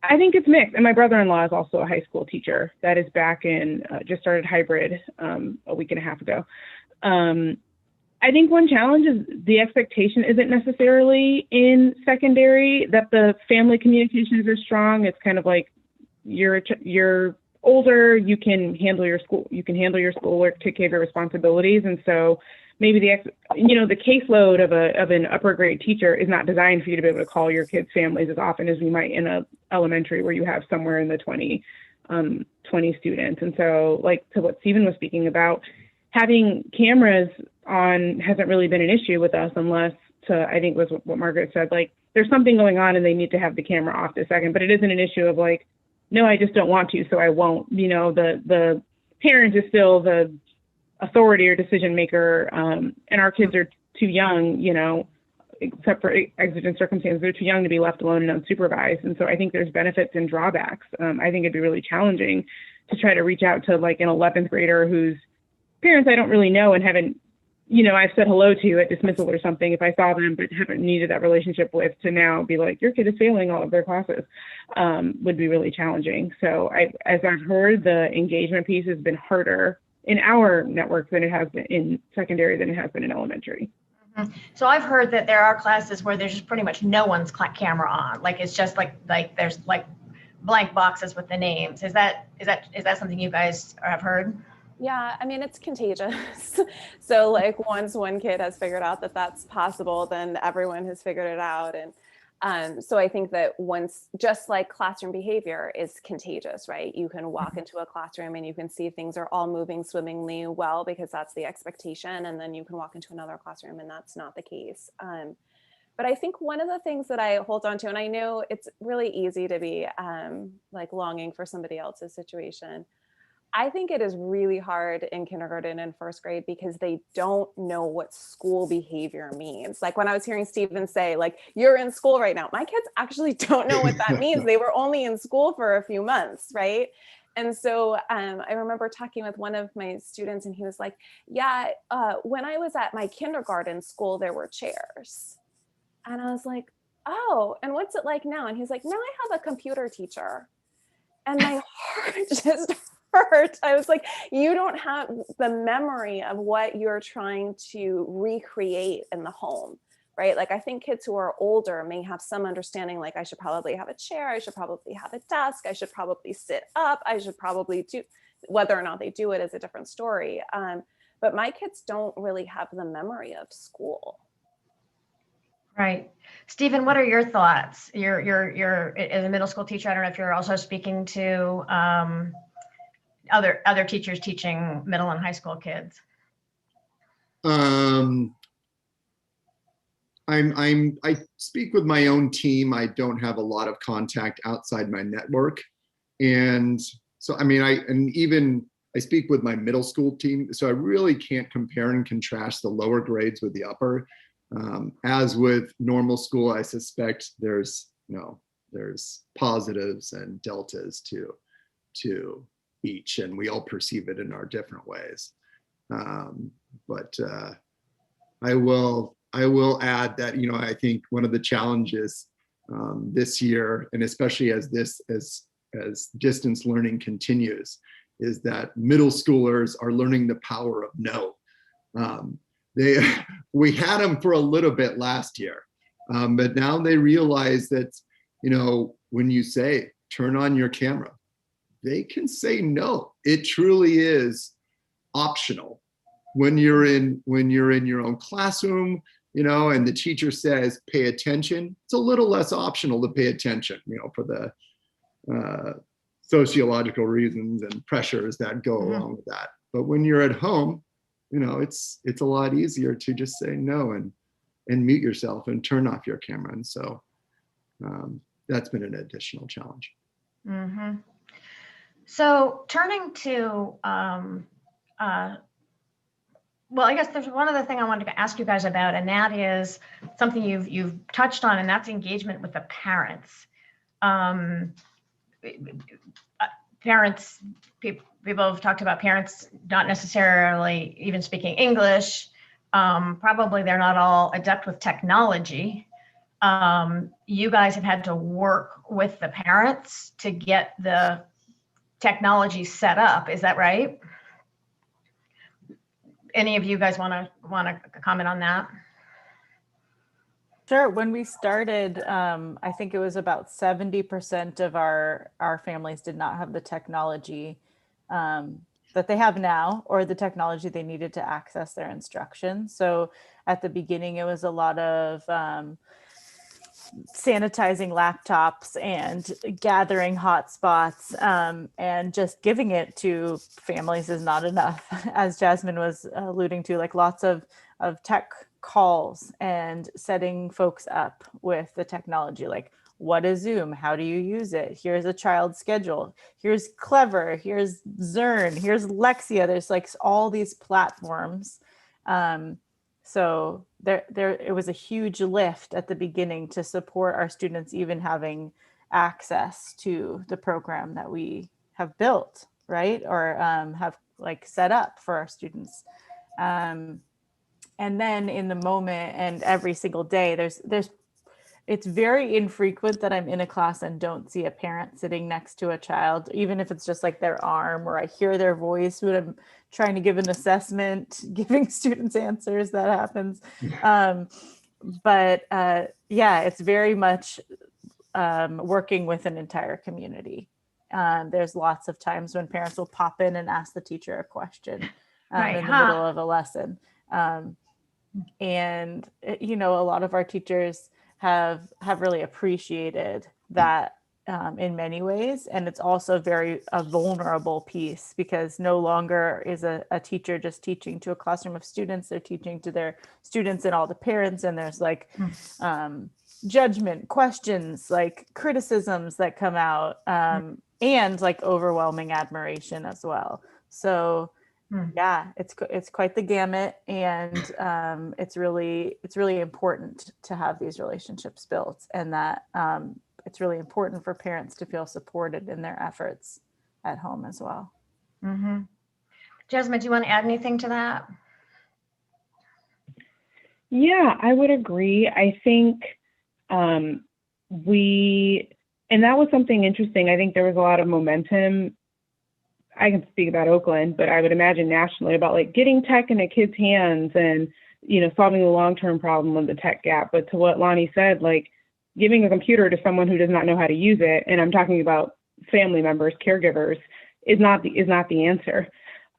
S5: it's mixed. And my brother-in-law is also a high school teacher that is back in, just started hybrid a week and a half ago. I think one challenge is the expectation isn't necessarily in secondary that the family communications are strong. It's kind of like you're older, you can handle your schoolwork, take care of your responsibilities. And so maybe the caseload of an upper grade teacher is not designed for you to be able to call your kids' families as often as we might in a elementary where you have somewhere in the 20 students. And so, like to what Stephen was speaking about, having cameras on hasn't really been an issue with us unless I think was what Margaret said, like there's something going on and they need to have the camera off this second, but it isn't an issue of like, no, I just don't want to, so I won't. The parent is still the authority or decision maker, and our kids are too young, except for exigent circumstances, they're too young to be left alone and unsupervised. And so I think there's benefits and drawbacks. I think it'd be really challenging to try to reach out to like an 11th grader whose parents I don't really know and haven't, I've said hello to at dismissal or something if I saw them, but haven't needed that relationship with, to now be like, your kid is failing all of their classes, would be really challenging. So as I've heard, the engagement piece has been harder in our network than it has been in secondary than it has been in elementary.
S1: Mm-hmm. So I've heard that there are classes where there's just pretty much no one's camera on. Like it's just like there's like blank boxes with the names. Is that something you guys have heard?
S2: Yeah, I mean, it's contagious. So like once one kid has figured out that that's possible, then everyone has figured it out. And so I think that once, just like classroom behavior is contagious, right? You can walk into a classroom and you can see things are all moving swimmingly well because that's the expectation. And then you can walk into another classroom and that's not the case. But I think one of the things that I hold on to, and I know it's really easy to be like longing for somebody else's situation. I think it is really hard in kindergarten and first grade because they don't know what school behavior means. Like when I was hearing Stephen say, like, you're in school right now, my kids actually don't know what that means. They were only in school for a few months, right? And so I remember talking with one of my students and he was like, yeah, when I was at my kindergarten school, there were chairs. And I was like, oh, and what's it like now? And he's like, now I have a computer teacher. And my heart just hurt. I was like, you don't have the memory of what you're trying to recreate in the home, right? Like, I think kids who are older may have some understanding, like, I should probably have a chair, I should probably have a desk, I should probably sit up, I should probably do, whether or not they do it is a different story. But my kids don't really have the memory of school.
S1: Right. Stephen, what are your thoughts? You're as a middle school teacher, I don't know if you're also speaking to other teachers teaching middle and high school kids.
S3: I speak with my own team. I don't have a lot of contact outside my network. And so, I mean, I speak with my middle school team. So I really can't compare and contrast the lower grades with the upper. As with normal school, I suspect there's positives and deltas to each, and we all perceive it in our different ways. But I will add that, I think one of the challenges this year, and especially as distance learning continues, is that middle schoolers are learning the power of no. We had them for a little bit last year, but now they realize that, when you say, turn on your camera, they can say no. It truly is optional. When you're in your own classroom, and the teacher says, pay attention, it's a little less optional to pay attention, for the sociological reasons and pressures that go along with that. But when you're at home, it's a lot easier to just say no and mute yourself and turn off your camera. And so that's been an additional challenge.
S1: Mm-hmm. So turning to, well, I guess there's one other thing I wanted to ask you guys about, and that is something you've touched on, and that's engagement with the parents. Parents, people have talked about parents not necessarily even speaking English. Probably they're not all adept with technology. You guys have had to work with the parents to get the technology set up. Is that right? Any of you guys want to comment on that?
S4: Sure. When we started, I think it was about 70% of our families did not have the technology that they have now, or the technology they needed to access their instruction. So at the beginning, it was a lot of sanitizing laptops and gathering hotspots, and just giving it to families is not enough. As Jasmine was alluding to, like lots of tech calls and setting folks up with the technology, like what is Zoom? How do you use it? Here's a child schedule. Here's Clever. Here's Zern. Here's Lexia. There's like all these platforms. So it was a huge lift at the beginning to support our students even having access to the program that we have built, right? Or have like set up for our students. And then in the moment and every single day, it's very infrequent that I'm in a class and don't see a parent sitting next to a child, even if it's just like their arm, or I hear their voice when I'm trying to give an assessment, giving students answers. That happens. But it's very much working with an entire community. There's lots of times when parents will pop in and ask the teacher a question in the middle of a lesson. And a lot of our teachers have really appreciated that in many ways. And it's also a vulnerable piece, because no longer is a teacher just teaching to a classroom of students. They're teaching to their students and all the parents. And there's like judgment, questions, like criticisms that come out, and like overwhelming admiration as well. So yeah, it's quite the gamut, and it's really important to have these relationships built, and that it's really important for parents to feel supported in their efforts at home as well.
S1: Mm-hmm. Jasmine, do you want to add anything to that?
S5: Yeah, I would agree. I think And that was something interesting. I think there was a lot of momentum. I can speak about Oakland, but I would imagine nationally about like getting tech in a kid's hands and, solving the long-term problem of the tech gap. But to what Lonnie said, like giving a computer to someone who does not know how to use it, and I'm talking about family members, caregivers, is not the answer.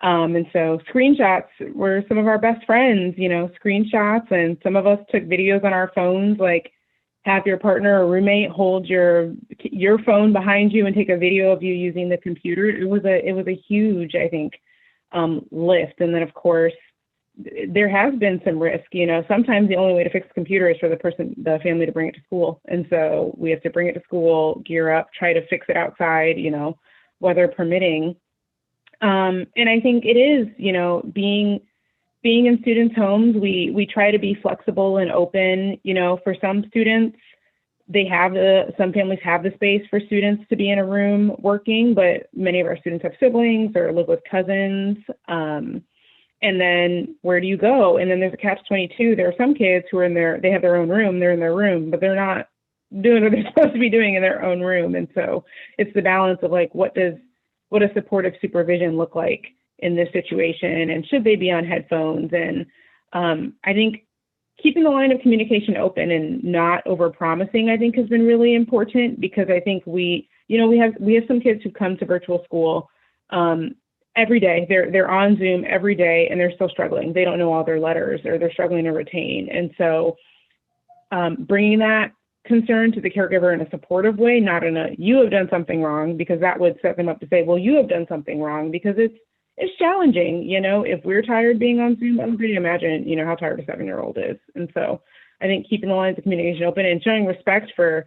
S5: And so screenshots were some of our best friends, screenshots, and some of us took videos on our phones, like have your partner or roommate hold your phone behind you and take a video of you using the computer. It was a huge, I think, lift. And then of course, there has been some risk. Sometimes the only way to fix a computer is for the family to bring it to school. And so we have to bring it to school, gear up, try to fix it outside, weather permitting. And I think it is, being in students' homes, we try to be flexible and open. For some students, some families have the space for students to be in a room working, but many of our students have siblings or live with cousins. And then where do you go? And then there's a catch-22. There are some kids who they have their own room, they're in their room, but they're not doing what they're supposed to be doing in their own room. And so it's the balance of like, what does supportive supervision look like in this situation? And should they be on headphones? And I think keeping the line of communication open and not over-promising, I think has been really important, because I think we have some kids who come to virtual school every day. They're on Zoom every day and they're still struggling. They don't know all their letters, or they're struggling to retain. And so bringing that concern to the caregiver in a supportive way, not in a you have done something wrong, because that would set them up to say, well, you have done something wrong, because it's challenging. If we're tired being on Zoom, everybody imagine, how tired a 7-year-old is. And so I think keeping the lines of communication open and showing respect for,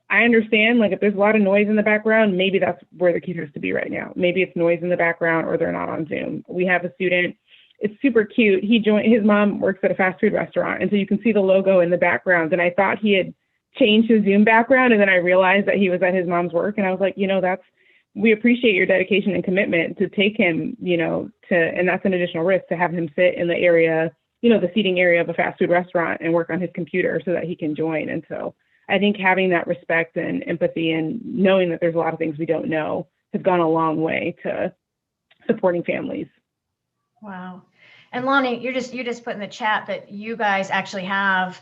S5: I understand, like if there's a lot of noise in the background, maybe that's where the kid has to be right now. Maybe it's noise in the background or they're not on Zoom. We have a student, it's super cute. His mom works at a fast food restaurant. And so you can see the logo in the background. And I thought he had changed his Zoom background. And then I realized that he was at his mom's work. And I was like, we appreciate your dedication and commitment to take him, and that's an additional risk to have him sit in the area, the seating area of a fast food restaurant and work on his computer so that he can join. And so I think having that respect and empathy and knowing that there's a lot of things we don't know has gone a long way to supporting families.
S1: Wow. And Lonnie, you just put in the chat that you guys actually have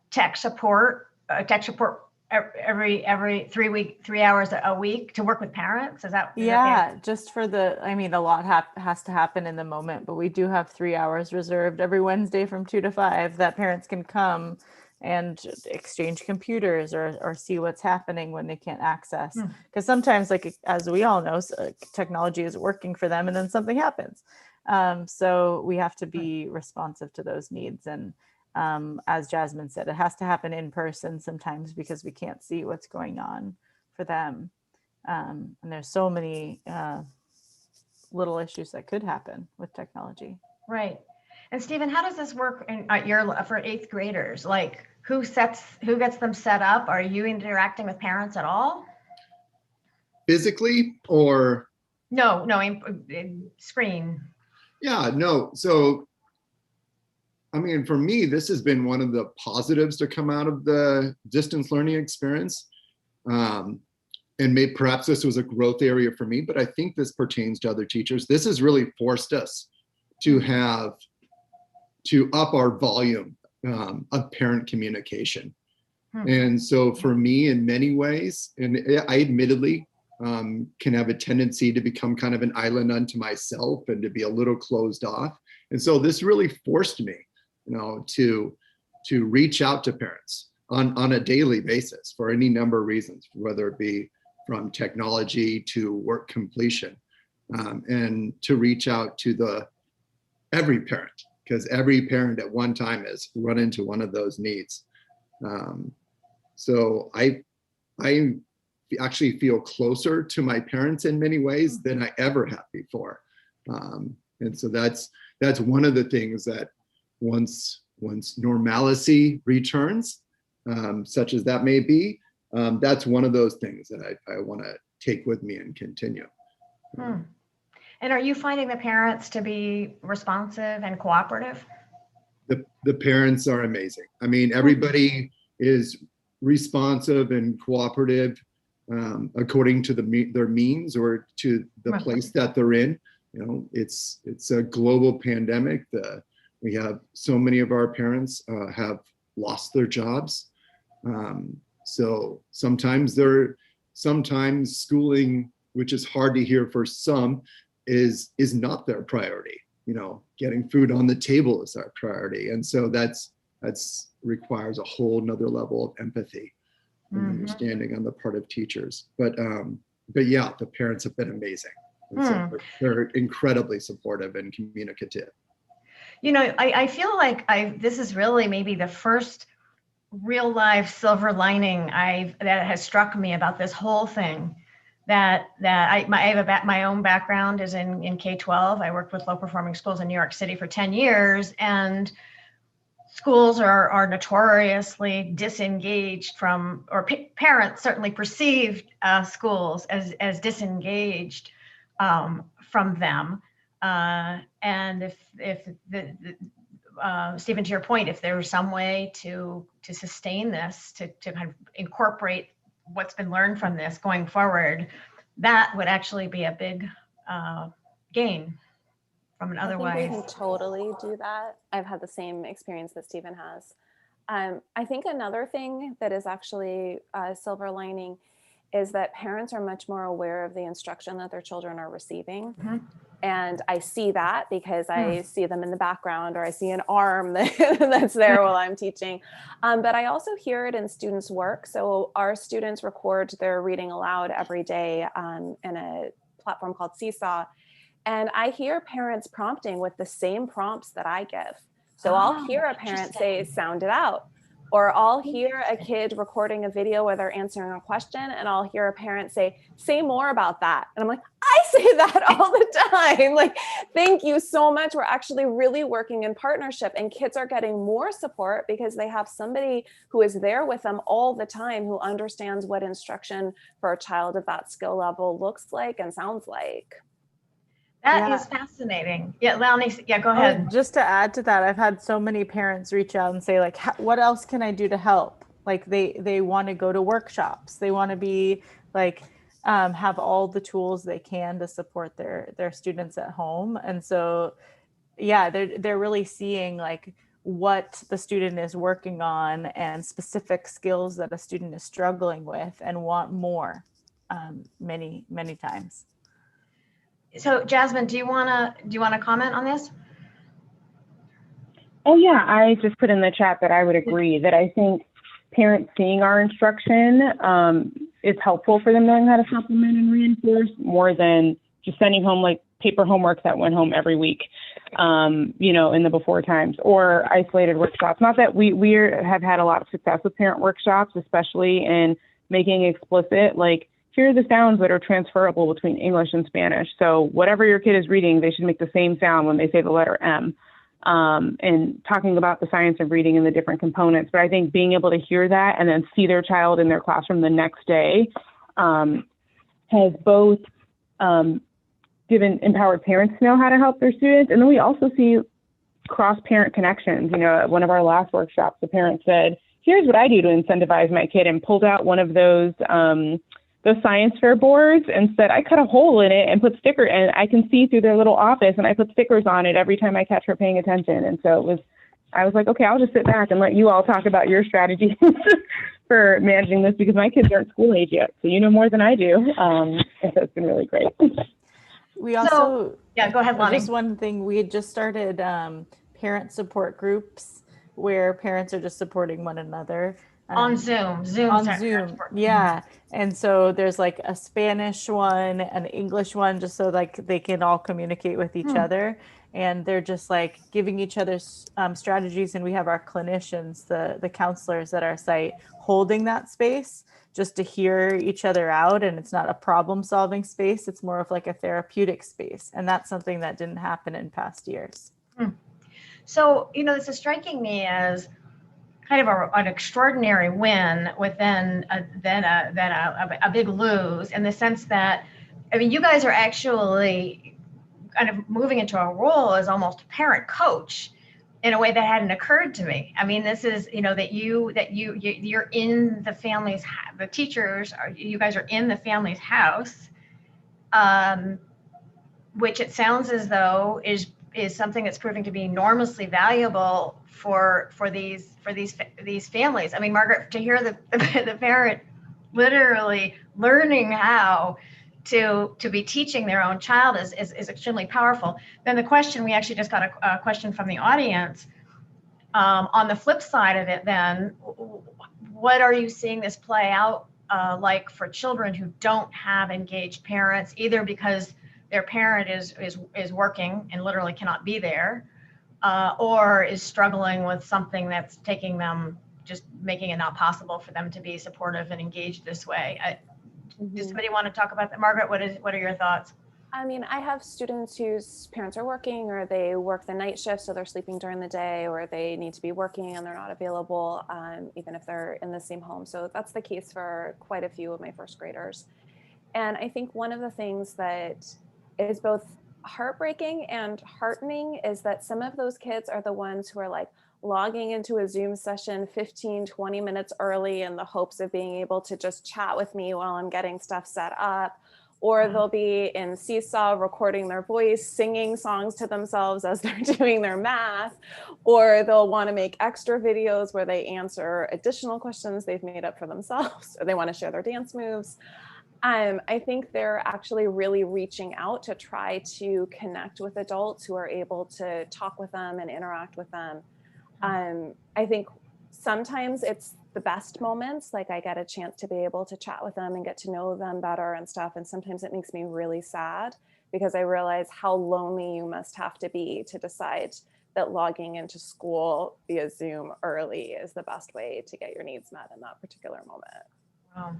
S1: tech support every 3 hours a week to work with parents. Is that
S4: just for a lot has to happen in the moment, but we do have 3 hours reserved every Wednesday from 2 to 5 that parents can come and exchange computers or see what's happening when they can't access. Because sometimes, like, as we all know, technology is working for them and then something happens. So we have to be responsive to those needs. And as Jasmine said, it has to happen in person sometimes because we can't see what's going on for them. And there's so many little issues that could happen with technology.
S1: Right. And Stephen, how does this work for 8th graders? Like, who gets them set up? Are you interacting with parents at all?
S3: Physically or?
S1: No, in screen.
S3: Yeah, no. So, for me, this has been one of the positives to come out of the distance learning experience. And perhaps this was a growth area for me, but I think this pertains to other teachers. This has really forced us to up our volume of parent communication. And so for me, in many ways, and I admittedly can have a tendency to become kind of an island unto myself and to be a little closed off. And so this really forced me, to reach out to parents on a daily basis for any number of reasons, whether it be from technology to work completion, and to reach out to every parent, because every parent at one time has run into one of those needs. So I actually feel closer to my parents in many ways than I ever have before. And so that's one of the things that once normalcy returns, such as that may be, that's one of those things that I want to take with me and continue.
S1: And are you finding the parents to be responsive and cooperative?
S3: The parents are amazing. Everybody is responsive and cooperative according to their means or to the place that they're in. You know, it's a global pandemic. We have so many of our parents have lost their jobs. So sometimes schooling, which is hard to hear for some, is not their priority. You know, getting food on the table is our priority. And so that's requires a whole nother level of empathy and understanding on the part of teachers. But yeah, the parents have been amazing. So they're incredibly supportive and communicative.
S1: You know, I feel like this is really maybe the first real life silver lining that has struck me about this whole thing. That I have my own background is in K-12. I worked with low performing schools in New York City for 10 years, and schools are notoriously disengaged from, or parents certainly perceived schools as disengaged from them. And if Stephen, to your point, if there was some way to sustain this, to kind of incorporate what's been learned from this going forward, that would actually be a big gain from an otherwise.
S2: I think we can totally do that. I've had the same experience that Stephen has. I think another thing that is actually a silver lining is that parents are much more aware of the instruction that their children are receiving. And I see that because I see them in the background, or I see an arm that's there while I'm teaching. But I also hear it in students' work. So our students record their reading aloud every day in a platform called Seesaw. And I hear parents prompting with the same prompts that I give. So I'll hear a parent say, sound it out. Or I'll hear a kid recording a video where they're answering a question, and I'll hear a parent say more about that. And I'm like, I say that all the time. Like, thank you so much. We're actually really working in partnership, and kids are getting more support because they have somebody who is there with them all the time, who understands what instruction for a child of that skill level looks like and sounds like.
S1: That is fascinating. Yeah, Leonie, go ahead.
S4: Just to add to that, I've had so many parents reach out and say, like, what else can I do to help? Like they want to go to workshops. They want to be like, have all the tools they can to support their students at home. And so, yeah, they're really seeing like what the student is working on and specific skills that a student is struggling with and want more many, many times.
S1: So Jasmine, do you want to comment on this?
S5: Oh yeah, I just put in the chat that I would agree that I think parents seeing our instruction is helpful for them knowing how to supplement and reinforce more than just sending home like paper homework that went home every week, you know, in the before times, or isolated workshops. Not that we have had a lot of success with parent workshops, especially in making explicit, like, here are the sounds that are transferable between English and Spanish. So whatever your kid is reading, they should make the same sound when they say the letter M, and talking about the science of reading and the different components. But I think being able to hear that and then see their child in their classroom the next day has both empowered parents to know how to help their students. And then we also see cross-parent connections. You know, at one of our last workshops, the parent said, here's what I do to incentivize my kid, and pulled out one of those science fair boards and said, I cut a hole in it and put sticker, and I can see through their little office, and I put stickers on it every time I catch her paying attention. And so I was like, okay, I'll just sit back and let you all talk about your strategies for managing this, because my kids aren't school age yet. So you know more than I do. And so it's been really great.
S4: We also,
S1: go ahead, Lonnie.
S4: Just one thing, we had just started parent support groups where parents are just supporting one another.
S1: On Zoom.
S4: Yeah. And so there's like a Spanish one, an English one, just so like they can all communicate with each other. And they're just like giving each other strategies. And we have our clinicians, the counselors at our site, holding that space just to hear each other out. And it's not a problem solving space. It's more of like a therapeutic space. And that's something that didn't happen in past years.
S1: So, you know, this is striking me as kind of an extraordinary win within a big lose, in the sense that, I mean, you guys are actually kind of moving into a role as almost a parent coach in a way that hadn't occurred to me. I mean, this is, that you're in the family's, the teachers are, you guys are in the family's house, which it sounds as though is something that's proving to be enormously valuable for these families. I mean, Margaret, to hear the parent literally learning how to be teaching their own child is extremely powerful. Then the question, we actually just got a question from the audience. On the flip side of it, then, what are you seeing this play out like for children who don't have engaged parents, either because their parent is working and literally cannot be there, or is struggling with something that's taking them, just making it not possible for them to be supportive and engaged this way? Does somebody want to talk about that? Margaret, what are your thoughts?
S2: I mean, I have students whose parents are working, or they work the night shift, so they're sleeping during the day, or they need to be working and they're not available, even if they're in the same home. So that's the case for quite a few of my first graders. And I think one of the things that is both heartbreaking and heartening is that some of those kids are the ones who are like logging into a Zoom session 15, 20 minutes early in the hopes of being able to just chat with me while I'm getting stuff set up. Or they'll be in Seesaw recording their voice, singing songs to themselves as they're doing their math. Or they'll want to make extra videos where they answer additional questions they've made up for themselves, or they want to share their dance moves. I think they're actually really reaching out to try to connect with adults who are able to talk with them and interact with them. I think sometimes it's the best moments, like I get a chance to be able to chat with them and get to know them better and stuff. And sometimes it makes me really sad because I realize how lonely you must have to be to decide that logging into school via Zoom early is the best way to get your needs met in that particular moment.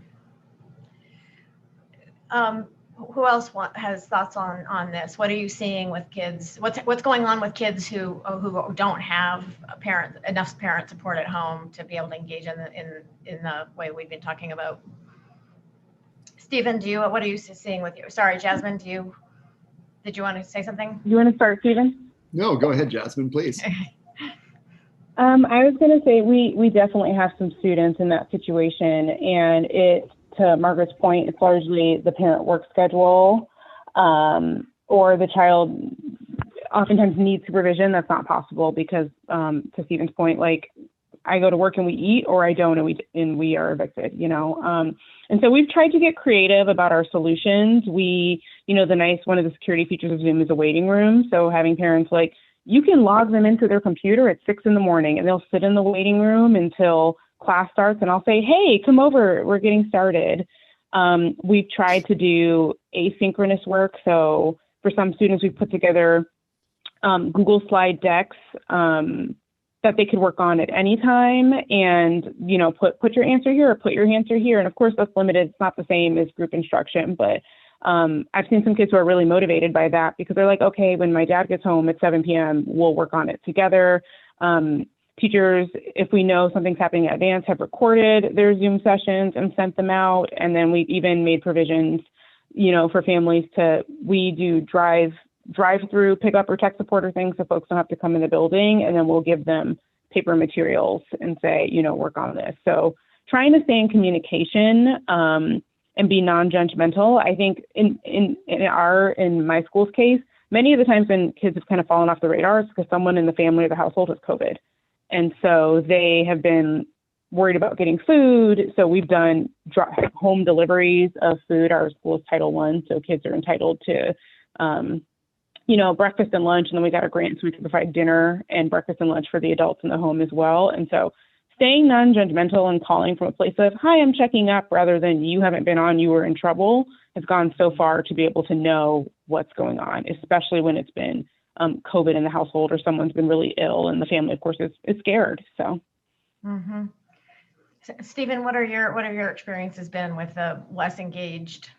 S1: Wow. Who else has thoughts on this? What are you seeing with kids? What's going on with kids who don't have enough parent support at home to be able to engage in the way we've been talking about? Stephen, what are you seeing with you? Sorry, Jasmine, did you want to say something?
S5: You want to start, Stephen?
S3: No, go ahead, Jasmine, please.
S5: I was going to say we definitely have some students in that situation, and to Margaret's point, it's largely the parent work schedule, or the child oftentimes needs supervision. That's not possible because, to Stephen's point, like I go to work and we eat, or I don't and we are evicted, And so we've tried to get creative about our solutions. One of the security features of Zoom is a waiting room. So having parents you can log them into their computer at 6 a.m. and they'll sit in the waiting room until class starts, and I'll say, hey, come over, we're getting started. We've tried to do asynchronous work. So for some students, we've put together Google slide decks that they could work on at any time, and put your answer here or put your answer here. And of course, that's limited. It's not the same as group instruction, but I've seen some kids who are really motivated by that because they're like, okay, when my dad gets home at 7 p.m., we'll work on it together. Teachers, if we know something's happening in advance, have recorded their Zoom sessions and sent them out. And then we've even made provisions, for families we do drive-through pickup or tech support or things so folks don't have to come in the building. And then we'll give them paper materials and say, work on this. So trying to stay in communication and be non-judgmental. I think in my school's case, many of the times when kids have kind of fallen off the radar is because someone in the family or the household has COVID. And so they have been worried about getting food. So we've done home deliveries of food. Our school is Title I, so kids are entitled to, breakfast and lunch. And then we got a grant, so we can provide dinner and breakfast and lunch for the adults in the home as well. And so staying non-judgmental and calling from a place of, hi, I'm checking up, rather than you haven't been on, you were in trouble, has gone so far to be able to know what's going on, especially when it's been COVID in the household or someone's been really ill and the family, of course, is scared. So,
S1: Stephen, what are your experiences been with the less engaged,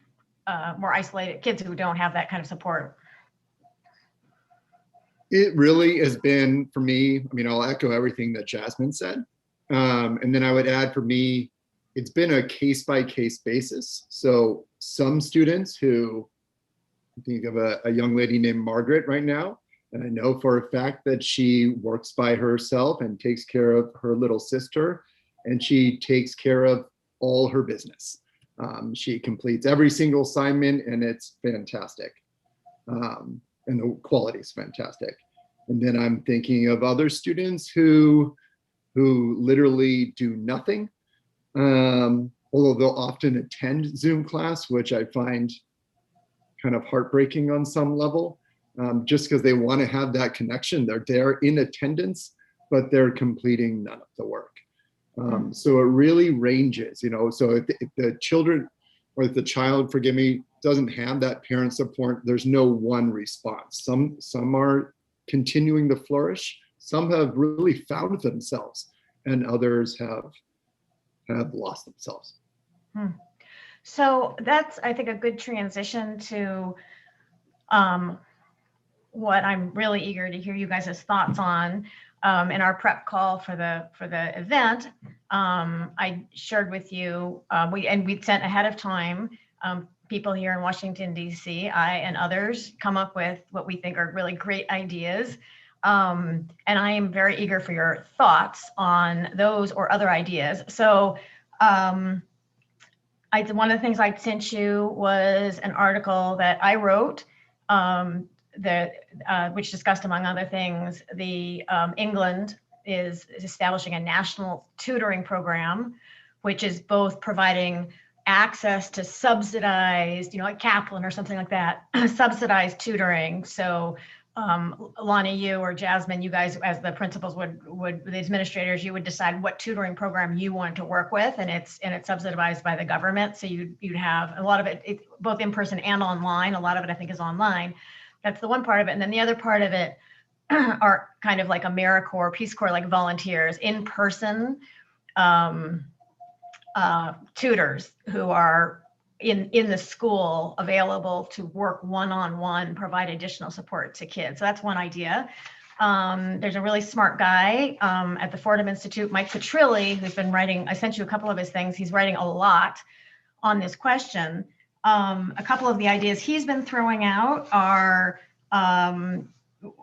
S1: more isolated kids who don't have that kind of support?
S3: It really has been, for me, I'll echo everything that Jasmine said. And then I would add, for me, it's been a case-by-case basis. So some students who, I think of a young lady named Margaret right now, And I know for a fact that she works by herself and takes care of her little sister, and she takes care of all her business. She completes every single assignment, and it's fantastic. And the quality is fantastic. And then I'm thinking of other students who literally do nothing, although they'll often attend Zoom class, which I find kind of heartbreaking on some level, just because they want to have that connection. They're there in attendance, but they're completing none of the work. So it really ranges, so if the children, or if the child, forgive me, doesn't have that parent support, there's no one response. Some are continuing to flourish, some have really found themselves, and others have lost themselves.
S1: So that's, I think, a good transition to what I'm really eager to hear you guys' thoughts on. In our prep call for the event, I shared with you, we'd sent ahead of time, people here in Washington, D.C., I and others come up with what we think are really great ideas. And I am very eager for your thoughts on those or other ideas. So one of the things I sent you was an article that I wrote, which discussed, among other things, England is establishing a national tutoring program, which is both providing access to subsidized, like Kaplan or something like that, subsidized tutoring. So Lonnie, you or Jasmine, you guys as the principals would the administrators, you would decide what tutoring program you want to work with, and it's subsidized by the government. So you'd have a lot of it both in person and online. A lot of it I think is online. That's the one part of it. And then the other part of it are kind of like AmeriCorps, Peace Corps, like volunteers, in person tutors who are in the school available to work one-on-one, provide additional support to kids. So that's one idea. There's a really smart guy at the Fordham Institute, Mike Petrilli, who's been writing, I sent you a couple of his things. He's writing a lot on this question. A couple of the ideas he's been throwing out are,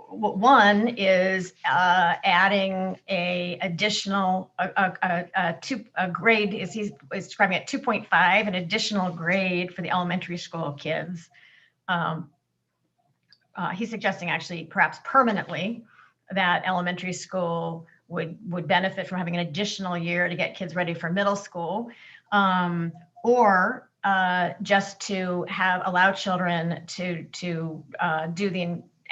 S1: one is adding a additional grade, he's describing it 2.5, an additional grade for the elementary school kids. He's suggesting actually perhaps permanently that elementary school would benefit from having an additional year to get kids ready for middle school, or just to allow children to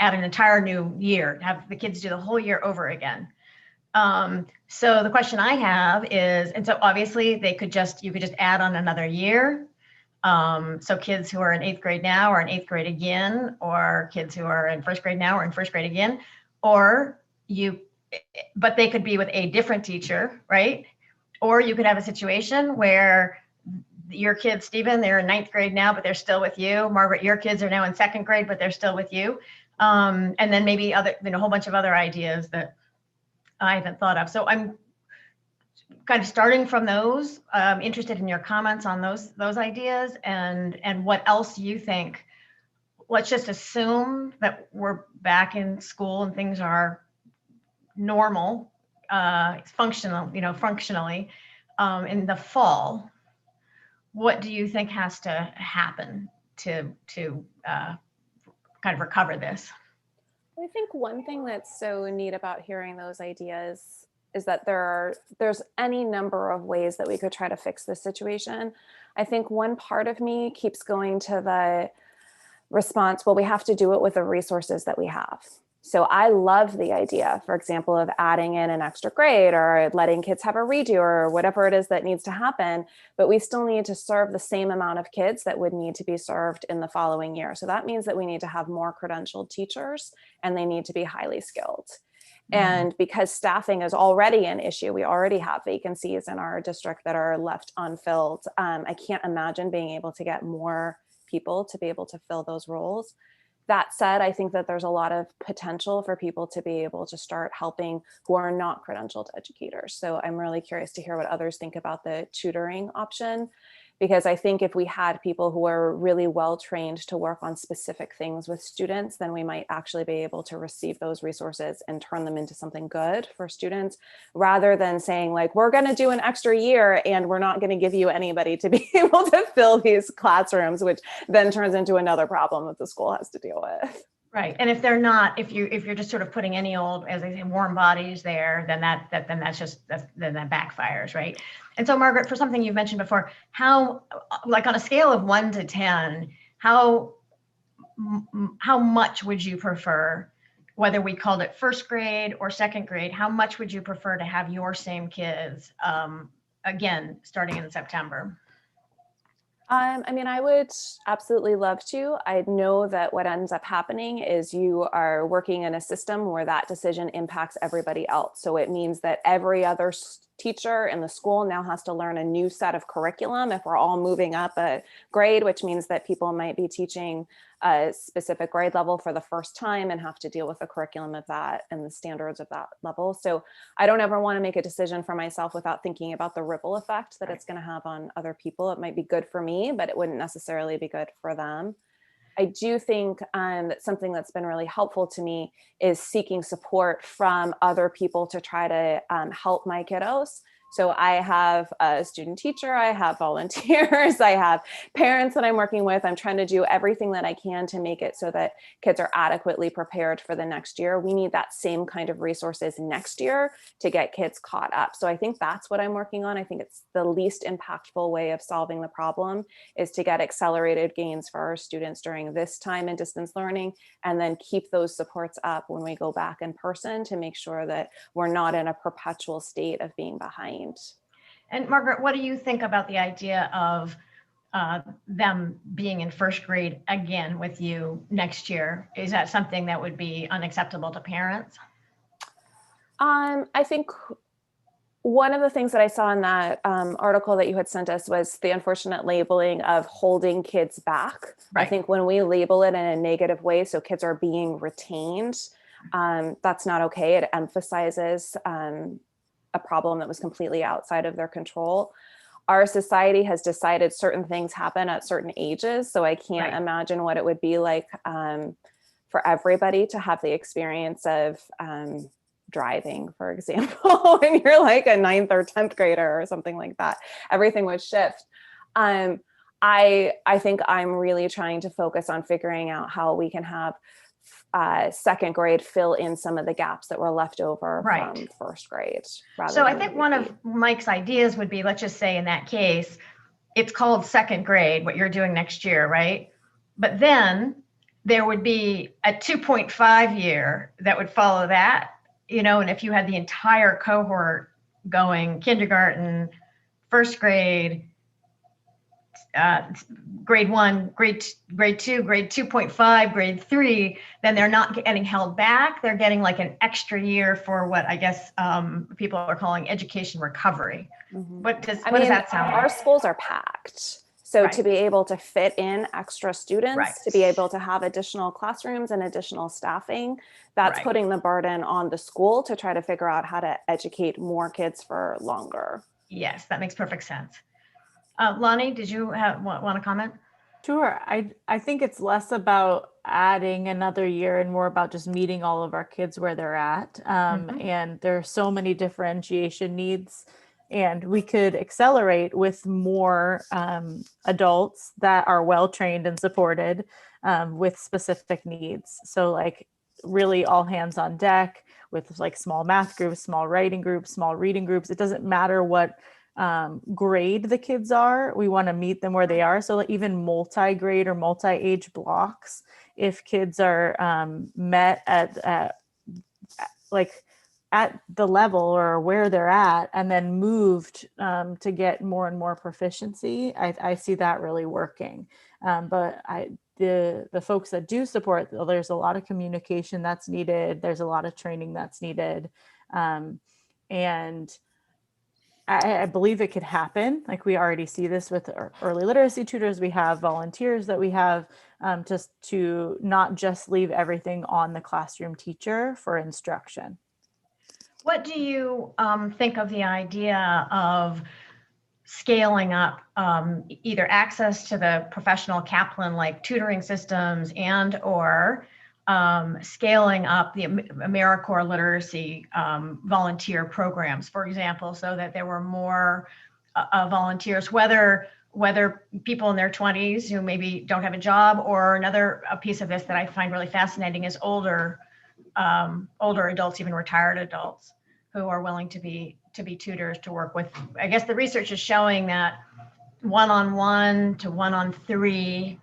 S1: add an entire new year, have the kids do the whole year over again. So the question I have is, and so obviously you could just add on another year. So kids who are in 8th grade now are in 8th grade again, or kids who are in 1st grade now are in 1st grade again, but they could be with a different teacher, right? Or you could have a situation where your kids, Stephen, they're in 9th grade now, but they're still with you. Margaret, your kids are now in 2nd grade, but they're still with you. And then maybe a whole bunch of other ideas that I haven't thought of. So I'm kind of starting from those. Interested in your comments on those ideas and what else you think. Let's just assume that we're back in school and things are normal, functionally in the fall. What do you think has to happen to kind of recover this?
S2: I think one thing that's so neat about hearing those ideas is that there's any number of ways that we could try to fix this situation. I think one part of me keeps going to the response, well, we have to do it with the resources that we have. So I love the idea, for example, of adding in an extra grade or letting kids have a redo or whatever it is that needs to happen, but we still need to serve the same amount of kids that would need to be served in the following year. So that means that we need to have more credentialed teachers and they need to be highly skilled. And because staffing is already an issue, we already have vacancies in our district that are left unfilled. I can't imagine being able to get more people to be able to fill those roles. That said, I think that there's a lot of potential for people to be able to start helping who are not credentialed educators. So I'm really curious to hear what others think about the tutoring option. because I think if we had people who are really well trained to work on specific things with students, then we might actually be able to receive those resources and turn them into something good for students, rather than saying like, we're going to do an extra year and we're not going to give you anybody to be able to fill these classrooms, which then turns into another problem that the school has to deal with.
S1: Right. And if they're not, if you're just sort of putting any old, as they say, warm bodies there, then that backfires, right? And so, Margaret, for something you've mentioned before, how, like on a scale of 1 to 10, how much would you prefer, whether we called it first grade or second grade, how much would you prefer to have your same kids, again, starting in September?
S2: I mean, I would absolutely love to. I know that what ends up happening is you are working in a system where that decision impacts everybody else. So it means that every other teacher in the school now has to learn a new set of curriculum if we're all moving up a grade, which means that people might be teaching a specific grade level for the first time and have to deal with the curriculum of that and the standards of that level. So I don't ever want to make a decision for myself without thinking about the ripple effect that it's going to have on other people. It might be good for me, but it wouldn't necessarily be good for them. I do think that something that's been really helpful to me is seeking support from other people to try to help my kiddos. So I have a student teacher, I have volunteers, I have parents that I'm working with. I'm trying to do everything that I can to make it so that kids are adequately prepared for the next year. We need that same kind of resources next year to get kids caught up. So I think that's what I'm working on. I think it's the least impactful way of solving the problem is to get accelerated gains for our students during this time in distance learning, and then keep those supports up when we go back in person to make sure that we're not in a perpetual state of being behind.
S1: And Margaret, what do you think about the idea of them being in first grade again with you next year? Is that something that would be unacceptable to parents?
S2: I think one of the things that I saw in that article that you had sent us was the unfortunate labeling of holding kids back. Right. I think when we label it in a negative way, so kids are being retained, that's not okay. It emphasizes a problem that was completely outside of their control. Our society has decided certain things happen at certain ages. So I can't imagine what it would be like for everybody to have the experience of driving, for example, when you're like a 9th or 10th grader or something like that. Everything would shift. I think I'm really trying to focus on figuring out how we can have second grade fill in some of the gaps that were left over from first grade.
S1: So I think one of Mike's ideas would be, let's just say in that case, it's called second grade, what you're doing next year, right? But then there would be a 2.5 year that would follow that, you know, and if you had the entire cohort going kindergarten, first grade, grade 1, grade 2, grade 2.5, grade 3, then they're not getting held back. They're getting like an extra year for what I guess people are calling education recovery. Mm-hmm. What does that sound like?
S2: Our schools are packed. So to be able to fit in extra students, to be able to have additional classrooms and additional staffing, that's putting the burden on the school to try to figure out how to educate more kids for longer.
S1: Yes, that makes perfect sense. Lonnie, did you want to comment?
S4: Sure. I think it's less about adding another year and more about just meeting all of our kids where they're at. And there are so many differentiation needs, and we could accelerate with more adults that are well-trained and supported with specific needs. So like really all hands on deck with like small math groups, small writing groups, small reading groups. It doesn't matter what grade the kids are, we want to meet them where they are. So like even multi-grade or multi-age blocks, if kids are met at the level or where they're at and then moved to get more and more proficiency, I see that really working. But the folks that do support, there's a lot of communication that's needed. There's a lot of training that's needed. And I believe it could happen. Like we already see this with our early literacy tutors. We have volunteers that we have just to not just leave everything on the classroom teacher for instruction.
S1: What do you think of the idea of scaling up either access to the professional Kaplan like tutoring systems and or scaling up the AmeriCorps literacy volunteer programs, for example, so that there were more volunteers, whether people in their 20s who maybe don't have a job, or another piece of this that I find really fascinating is older adults, even retired adults, who are willing to be tutors to work with. I guess the research is showing that 1-on-1 to 1-on-3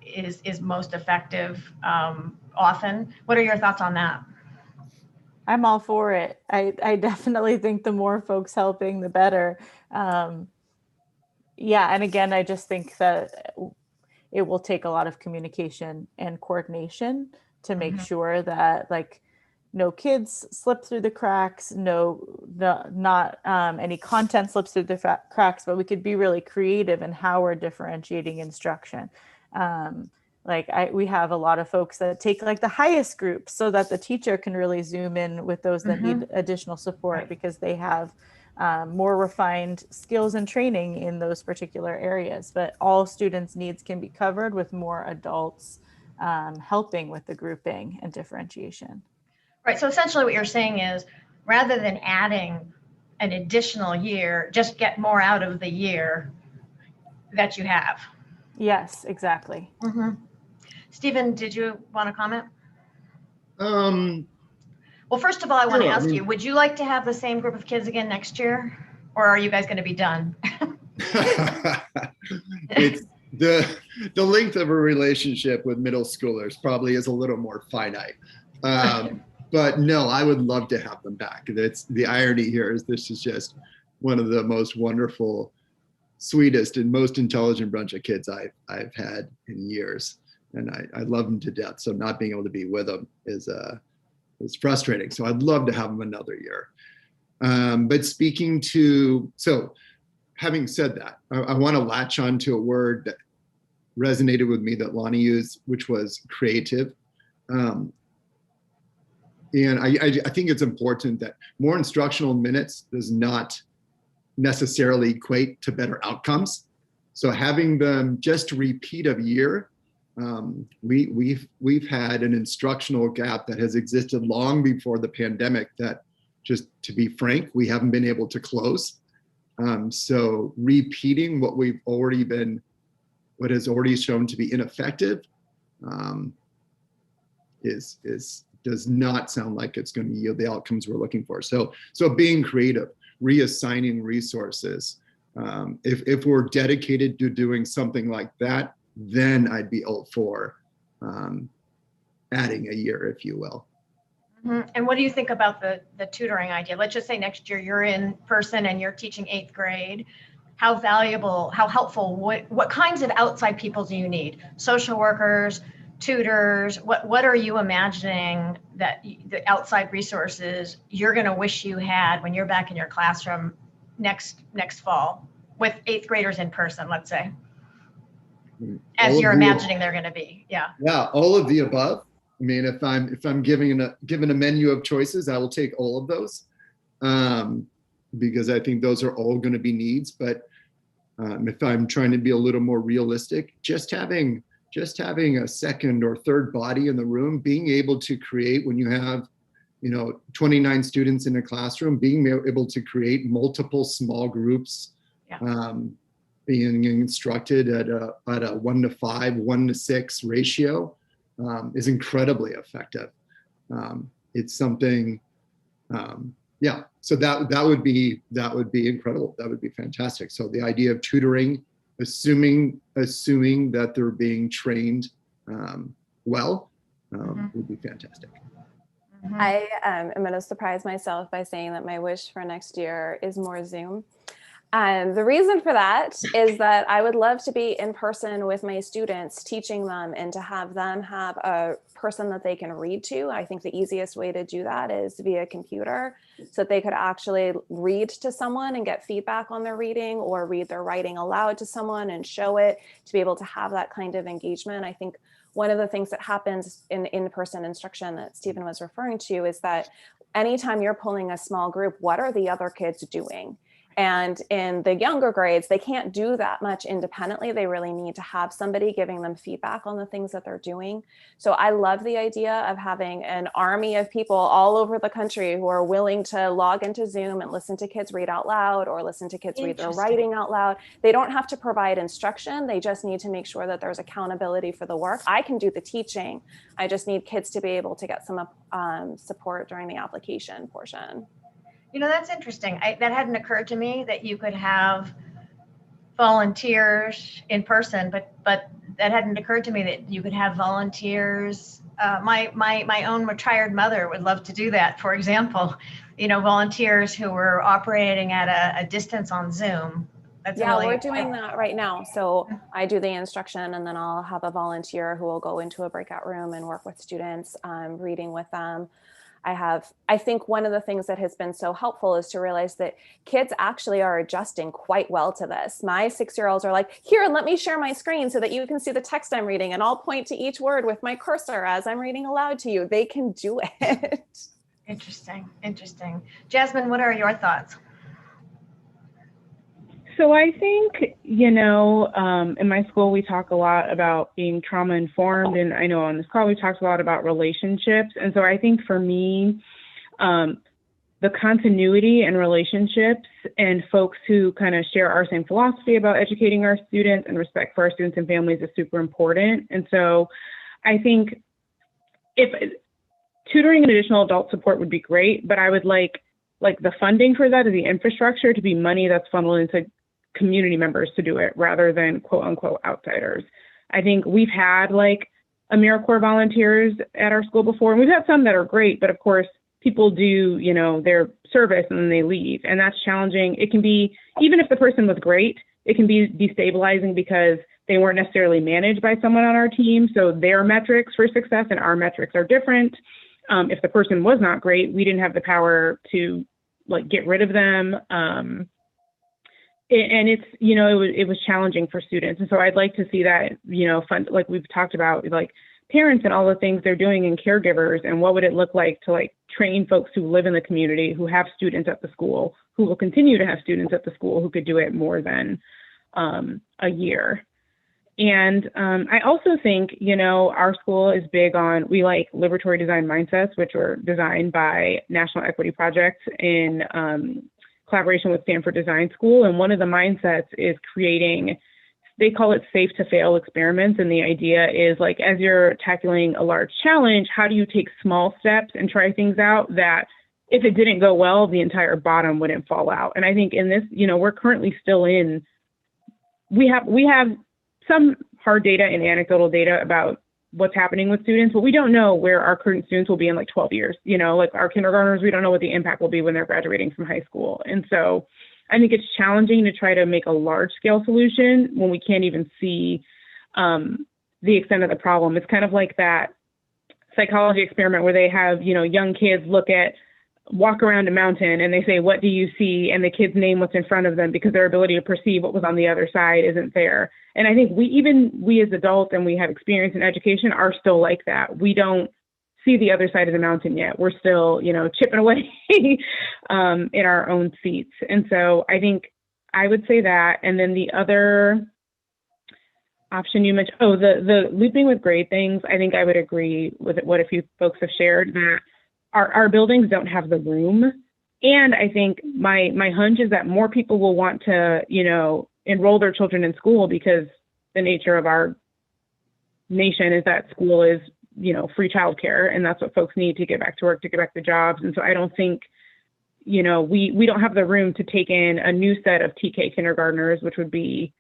S1: is most effective often. What are your thoughts on that?
S4: I'm all for it. I definitely think the more folks helping, the better. Yeah, and again, I just think that it will take a lot of communication and coordination to make sure that like no kids slip through the cracks, not any content slips through the cracks, but we could be really creative in how we're differentiating instruction. We have a lot of folks that take like the highest group so that the teacher can really zoom in with those that need additional support because they have more refined skills and training in those particular areas. But all students' needs can be covered with more adults helping with the grouping and differentiation.
S1: Right. So essentially what you're saying is rather than adding an additional year, just get more out of the year that you have.
S4: Yes, exactly.
S1: Stephen, did you want to comment?
S3: Well,
S1: first of all, I want to ask you, would you like to have the same group of kids again next year? Or are you guys going to be done?
S3: It's the length of a relationship with middle schoolers probably is a little more finite. But no, I would love to have them back. That's the irony here is this is just one of the most wonderful, sweetest and most intelligent bunch of kids I've had in years. And I love them to death. So not being able to be with them is frustrating. So I'd love to have them another year. But having said that, I want to latch on to a word that resonated with me that Lonnie used, which was creative. And I think it's important that more instructional minutes does not necessarily equate to better outcomes. So having them just repeat a year, we've had an instructional gap that has existed long before the pandemic that, just to be frank, we haven't been able to close. So repeating what has already shown to be ineffective does not sound like it's going to yield the outcomes we're looking for. So being creative, reassigning resources. If we're dedicated to doing something like that, then I'd be all for adding a year, if you will.
S1: And what do you think about the tutoring idea? Let's just say next year you're in person and you're teaching 8th grade. How valuable, how helpful, what kinds of outside people do you need? Social workers, tutors, what are you imagining that the outside resources you're going to wish you had when you're back in your classroom next fall with 8th graders in person, let's say, as you're imagining they're going to be? Yeah,
S3: all of the above. I mean, if I'm given a menu of choices, I will take all of those, because I think those are all going to be needs. But if I'm trying to be a little more realistic, just having a second or third body in the room, being able to create when you have, 29 students in a classroom, being able to create multiple small groups, being instructed at a 1-to-5, 1-to-6 ratio is incredibly effective. It's something, so that would be incredible. That would be fantastic. So the idea of tutoring, assuming that they're being trained well, would be fantastic.
S2: I am going to surprise myself by saying that my wish for next year is more Zoom. The reason for that is that I would love to be in person with my students, teaching them, and to have them have a person that they can read to. I think the easiest way to do that is via computer, so that they could actually read to someone and get feedback on their reading, or read their writing aloud to someone and show it, to be able to have that kind of engagement. I think one of the things that happens in in-person instruction that Stephen was referring to is that anytime you're pulling a small group, what are the other kids doing? And in the younger grades, they can't do that much independently. They really need to have somebody giving them feedback on the things that they're doing. So I love the idea of having an army of people all over the country who are willing to log into Zoom and listen to kids read out loud or listen to kids read their writing out loud. They don't have to provide instruction. They just need to make sure that there's accountability for the work. I can do the teaching. I just need kids to be able to get some support during the application portion.
S1: You know, that's interesting. That hadn't occurred to me that you could have volunteers in person, but that hadn't occurred to me that you could have volunteers. My own retired mother would love to do that, for example, you know, volunteers who were operating at a distance on Zoom. That's
S2: yeah, we're doing that right now. So I do the instruction, and then I'll have a volunteer who will go into a breakout room and work with students, reading with them. I think one of the things that has been so helpful is to realize that kids actually are adjusting quite well to this. My 6-year-olds are like, here, let me share my screen so that you can see the text I'm reading, and I'll point to each word with my cursor as I'm reading aloud to you. They can do it.
S1: Interesting. Jasmine, what are your thoughts?
S5: So I think, you know, in my school, we talk a lot about being trauma informed. And I know on this call, we talked a lot about relationships. And so I think for me, the continuity in relationships and folks who kind of share our same philosophy about educating our students and respect for our students and families is super important. And so I think if tutoring and additional adult support would be great, but I would like the funding for that or the infrastructure to be money that's funneled into community members to do it rather than quote unquote outsiders. I think we've had like AmeriCorps volunteers at our school before, and we've had some that are great, but of course people do, you know, their service and then they leave, and that's challenging. It can be, even if the person was great, it can be destabilizing because they weren't necessarily managed by someone on our team. So their metrics for success and our metrics are different. If the person was not great, we didn't have the power to like get rid of them. And it's, you know, it was challenging for students. And so I'd like to see that, you know, fun, like we've talked about, like parents and all the things they're doing and caregivers, and what would it look like to like train folks who live in the community, who have students at the school, who will continue to have students at the school, who could do it more than a year. And I also think, you know, our school is big on, we like liberatory design mindsets, which were designed by National Equity Project in collaboration with Stanford Design School. And one of the mindsets is creating, they call it safe to fail experiments. And the idea is like, as you're tackling a large challenge, how do you take small steps and try things out that if it didn't go well, the entire bottom wouldn't fall out. And I think in this, you know, we're currently still in, we have some hard data and anecdotal data about what's happening with students, but we don't know where our current students will be in like 12 years. You know, like our kindergartners, we don't know what the impact will be when they're graduating from high school. And so I think it's challenging to try to make a large scale solution when we can't even see the extent of the problem. It's kind of like that psychology experiment where they have, you know, young kids walk around a mountain and they say, what do you see? And the kids name what's in front of them because their ability to perceive what was on the other side isn't there. And I think we as adults, and we have experience in education, are still like that. We don't see the other side of the mountain yet. We're still, you know, chipping away in our own seats. And so I think I would say that. And then the other option you mentioned, the looping with grade things, I think I would agree with what a few folks have shared, that our buildings don't have the room. And I think my hunch is that more people will want to, you know, enroll their children in school because the nature of our nation is that school is, you know, free childcare, and that's what folks need to get back to work, to get back to jobs. And so I don't think, you know, we don't have the room to take in a new set of TK kindergartners, which would be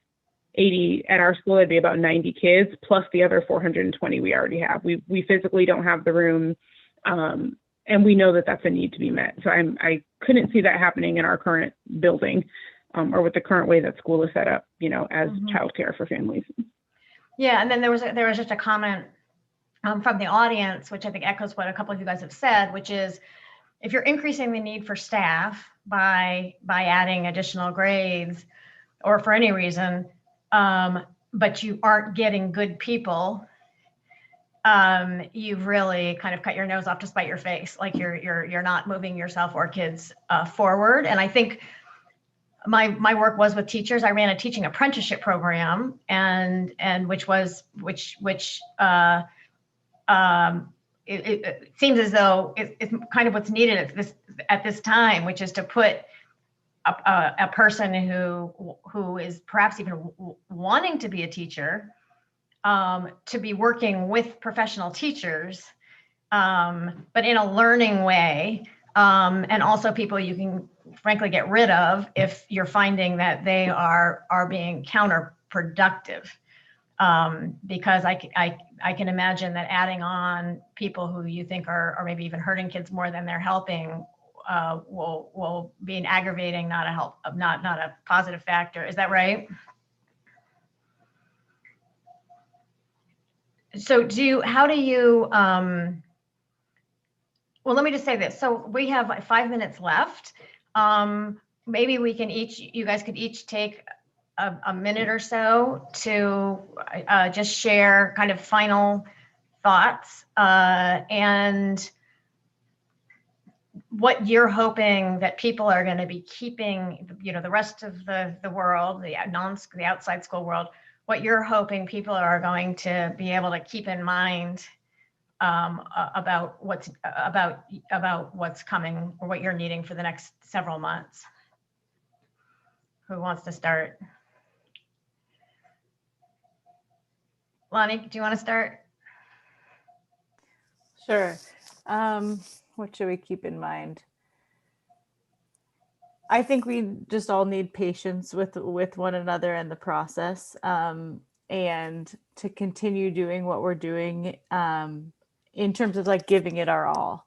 S5: 80 at our school. It'd be about 90 kids plus the other 420 we already have. We physically don't have the room. And we know that that's a need to be met. So I couldn't see that happening in our current building or with the current way that school is set up, you know, as childcare for families.
S1: Yeah, and then there was just a comment from the audience, which I think echoes what a couple of you guys have said, which is if you're increasing the need for staff by adding additional grades or for any reason, but you aren't getting good people, you've really kind of cut your nose off to spite your face. Like you're not moving yourself or kids forward. And I think my work was with teachers. I ran a teaching apprenticeship program, and it seems as though it's kind of what's needed at this time, which is to put a person who is perhaps even wanting to be a teacher, to be working with professional teachers, but in a learning way, and also people you can frankly get rid of if you're finding that they are being counterproductive. Because I can imagine that adding on people who you think are maybe even hurting kids more than they're helping will be an aggravating, not a positive factor. Is that right? So how do you, well, let me just say this. So we have 5 minutes left. Maybe you guys could each take a minute or so to just share kind of final thoughts, and what you're hoping that people are going to be keeping, the rest of the world, the outside school world, what you're hoping people are going to be able to keep in mind about what's coming, or what you're needing for the next several months. Who wants to start? Lonnie, do you want to start?
S4: Sure. What should we keep in mind? I think we just all need patience with one another in the process, and to continue doing what we're doing, in terms of like giving it our all,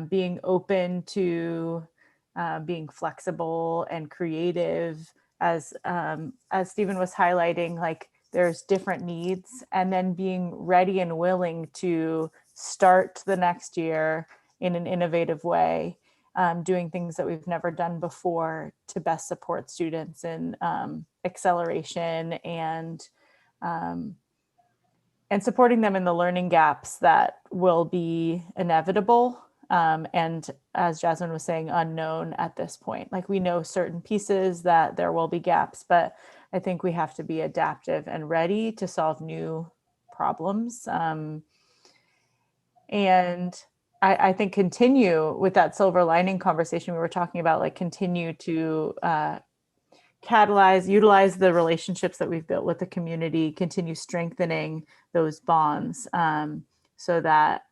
S4: being open to being flexible and creative, as Stephen was highlighting, like there's different needs, and then being ready and willing to start the next year in an innovative way, doing things that we've never done before to best support students in acceleration and supporting them in the learning gaps that will be inevitable. And as Jasmine was saying, unknown at this point. Like we know certain pieces that there will be gaps, but I think we have to be adaptive and ready to solve new problems. And I think continue with that silver lining conversation we were talking about, like continue to utilize the relationships that we've built with the community, continue strengthening those bonds, so that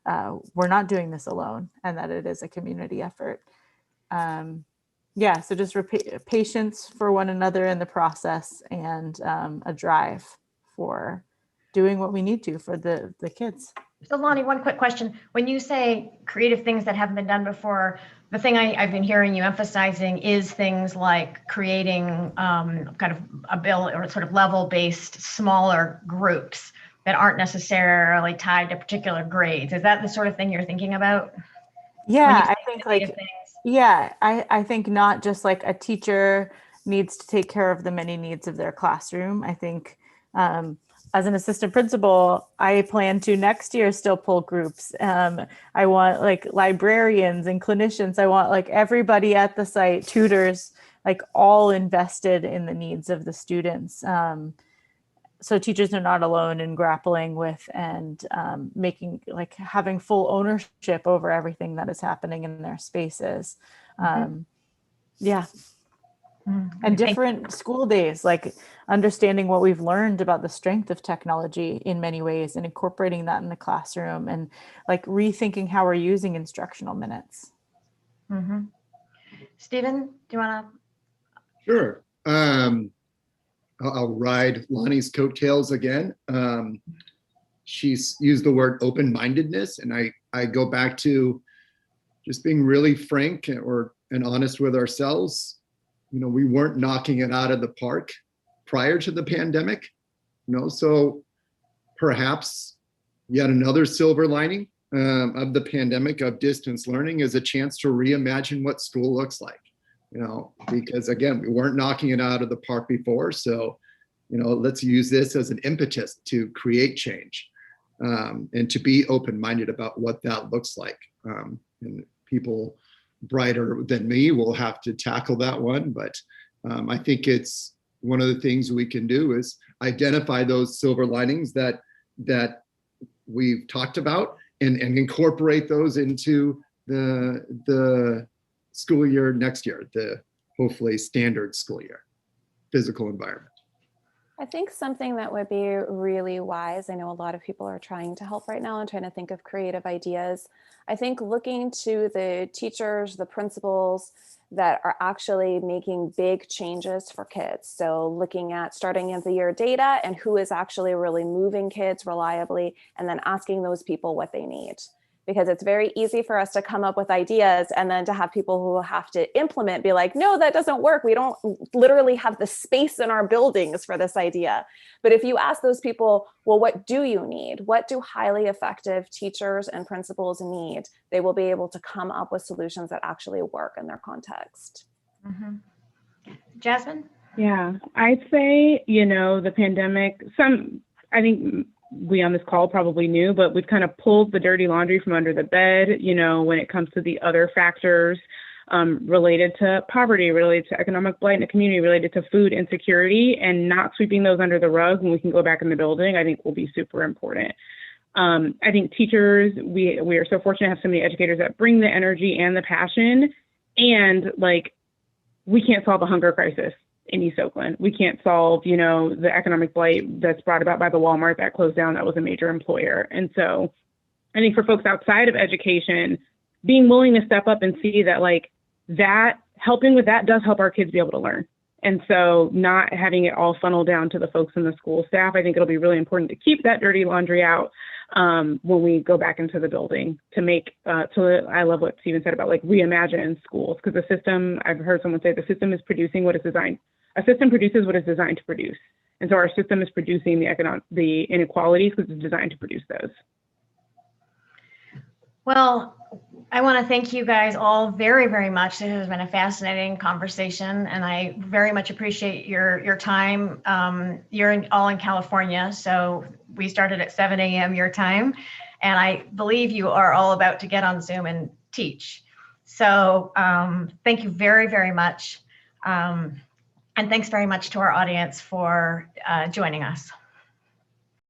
S4: we're not doing this alone and that it is a community effort. So just patience for one another in the process, and a drive for doing what we need to for the kids.
S1: So Lonnie, one quick question. When you say creative things that haven't been done before, the thing I've been hearing you emphasizing is things like creating kind of a bill or sort of level-based smaller groups that aren't necessarily tied to particular grades. Is that the sort of thing you're thinking about?
S4: Yeah, I think I think not just like a teacher needs to take care of the many needs of their classroom. I think as an assistant principal, I plan to next year still pull groups. I want like librarians and clinicians. I want like everybody at the site, tutors, like all invested in the needs of the students. So teachers are not alone in grappling with and having full ownership over everything that is happening in their spaces. And different school days, like understanding what we've learned about the strength of technology in many ways and incorporating that in the classroom, and like rethinking how we're using instructional minutes.
S1: Stephen, do you want to?
S3: Sure. I'll ride Lonnie's coattails again. She's used the word open-mindedness, and I go back to just being really frank and honest with ourselves. We weren't knocking it out of the park prior to the pandemic, so perhaps yet another silver lining of the pandemic of distance learning is a chance to reimagine what school looks like, because again, we weren't knocking it out of the park before. So, let's use this as an impetus to create change, and to be open-minded about what that looks like. And people brighter than me will have to tackle that one, but I think it's one of the things we can do is identify those silver linings that we've talked about and incorporate those into the school year next year, the hopefully standard school year, physical environment.
S2: I think something that would be really wise, I know a lot of people are trying to help right now and trying to think of creative ideas. I think looking to the teachers, the principals that are actually making big changes for kids. So looking at starting of the year data and who is actually really moving kids reliably, and then asking those people what they need. Because it's very easy for us to come up with ideas and then to have people who have to implement be like, no, that doesn't work. We don't literally have the space in our buildings for this idea. But if you ask those people, well, what do you need? What do highly effective teachers and principals need? They will be able to come up with solutions that actually work in their context.
S1: Mm-hmm. Jasmine?
S5: Yeah, I'd say, the pandemic, I think we on this call probably knew, but we've kind of pulled the dirty laundry from under the bed, when it comes to the other factors related to poverty, related to economic blight in the community, related to food insecurity, and not sweeping those under the rug when we can go back in the building, I think will be super important. I think teachers, we are so fortunate to have so many educators that bring the energy and the passion, and we can't solve a hunger crisis in East Oakland. We can't solve, the economic blight that's brought about by the Walmart that closed down, that was a major employer. And so I think for folks outside of education, being willing to step up and see that that helping with that does help our kids be able to learn. And so not having it all funnel down to the folks in the school staff, I think it'll be really important to keep that dirty laundry out when we go back into the building to make, I love what Stephen said about reimagine schools, because the system, I've heard someone say the system is producing what it's designed. A system produces what it's designed to produce. And so our system is producing the inequalities because it's designed to produce those. Well,
S1: I want to thank you guys all very, very much. It has been a fascinating conversation, and I very much appreciate your time. You're all in California, so we started at 7 a.m. your time, and I believe you are all about to get on Zoom and teach. So thank you very, very much. And thanks very much to our audience for joining us.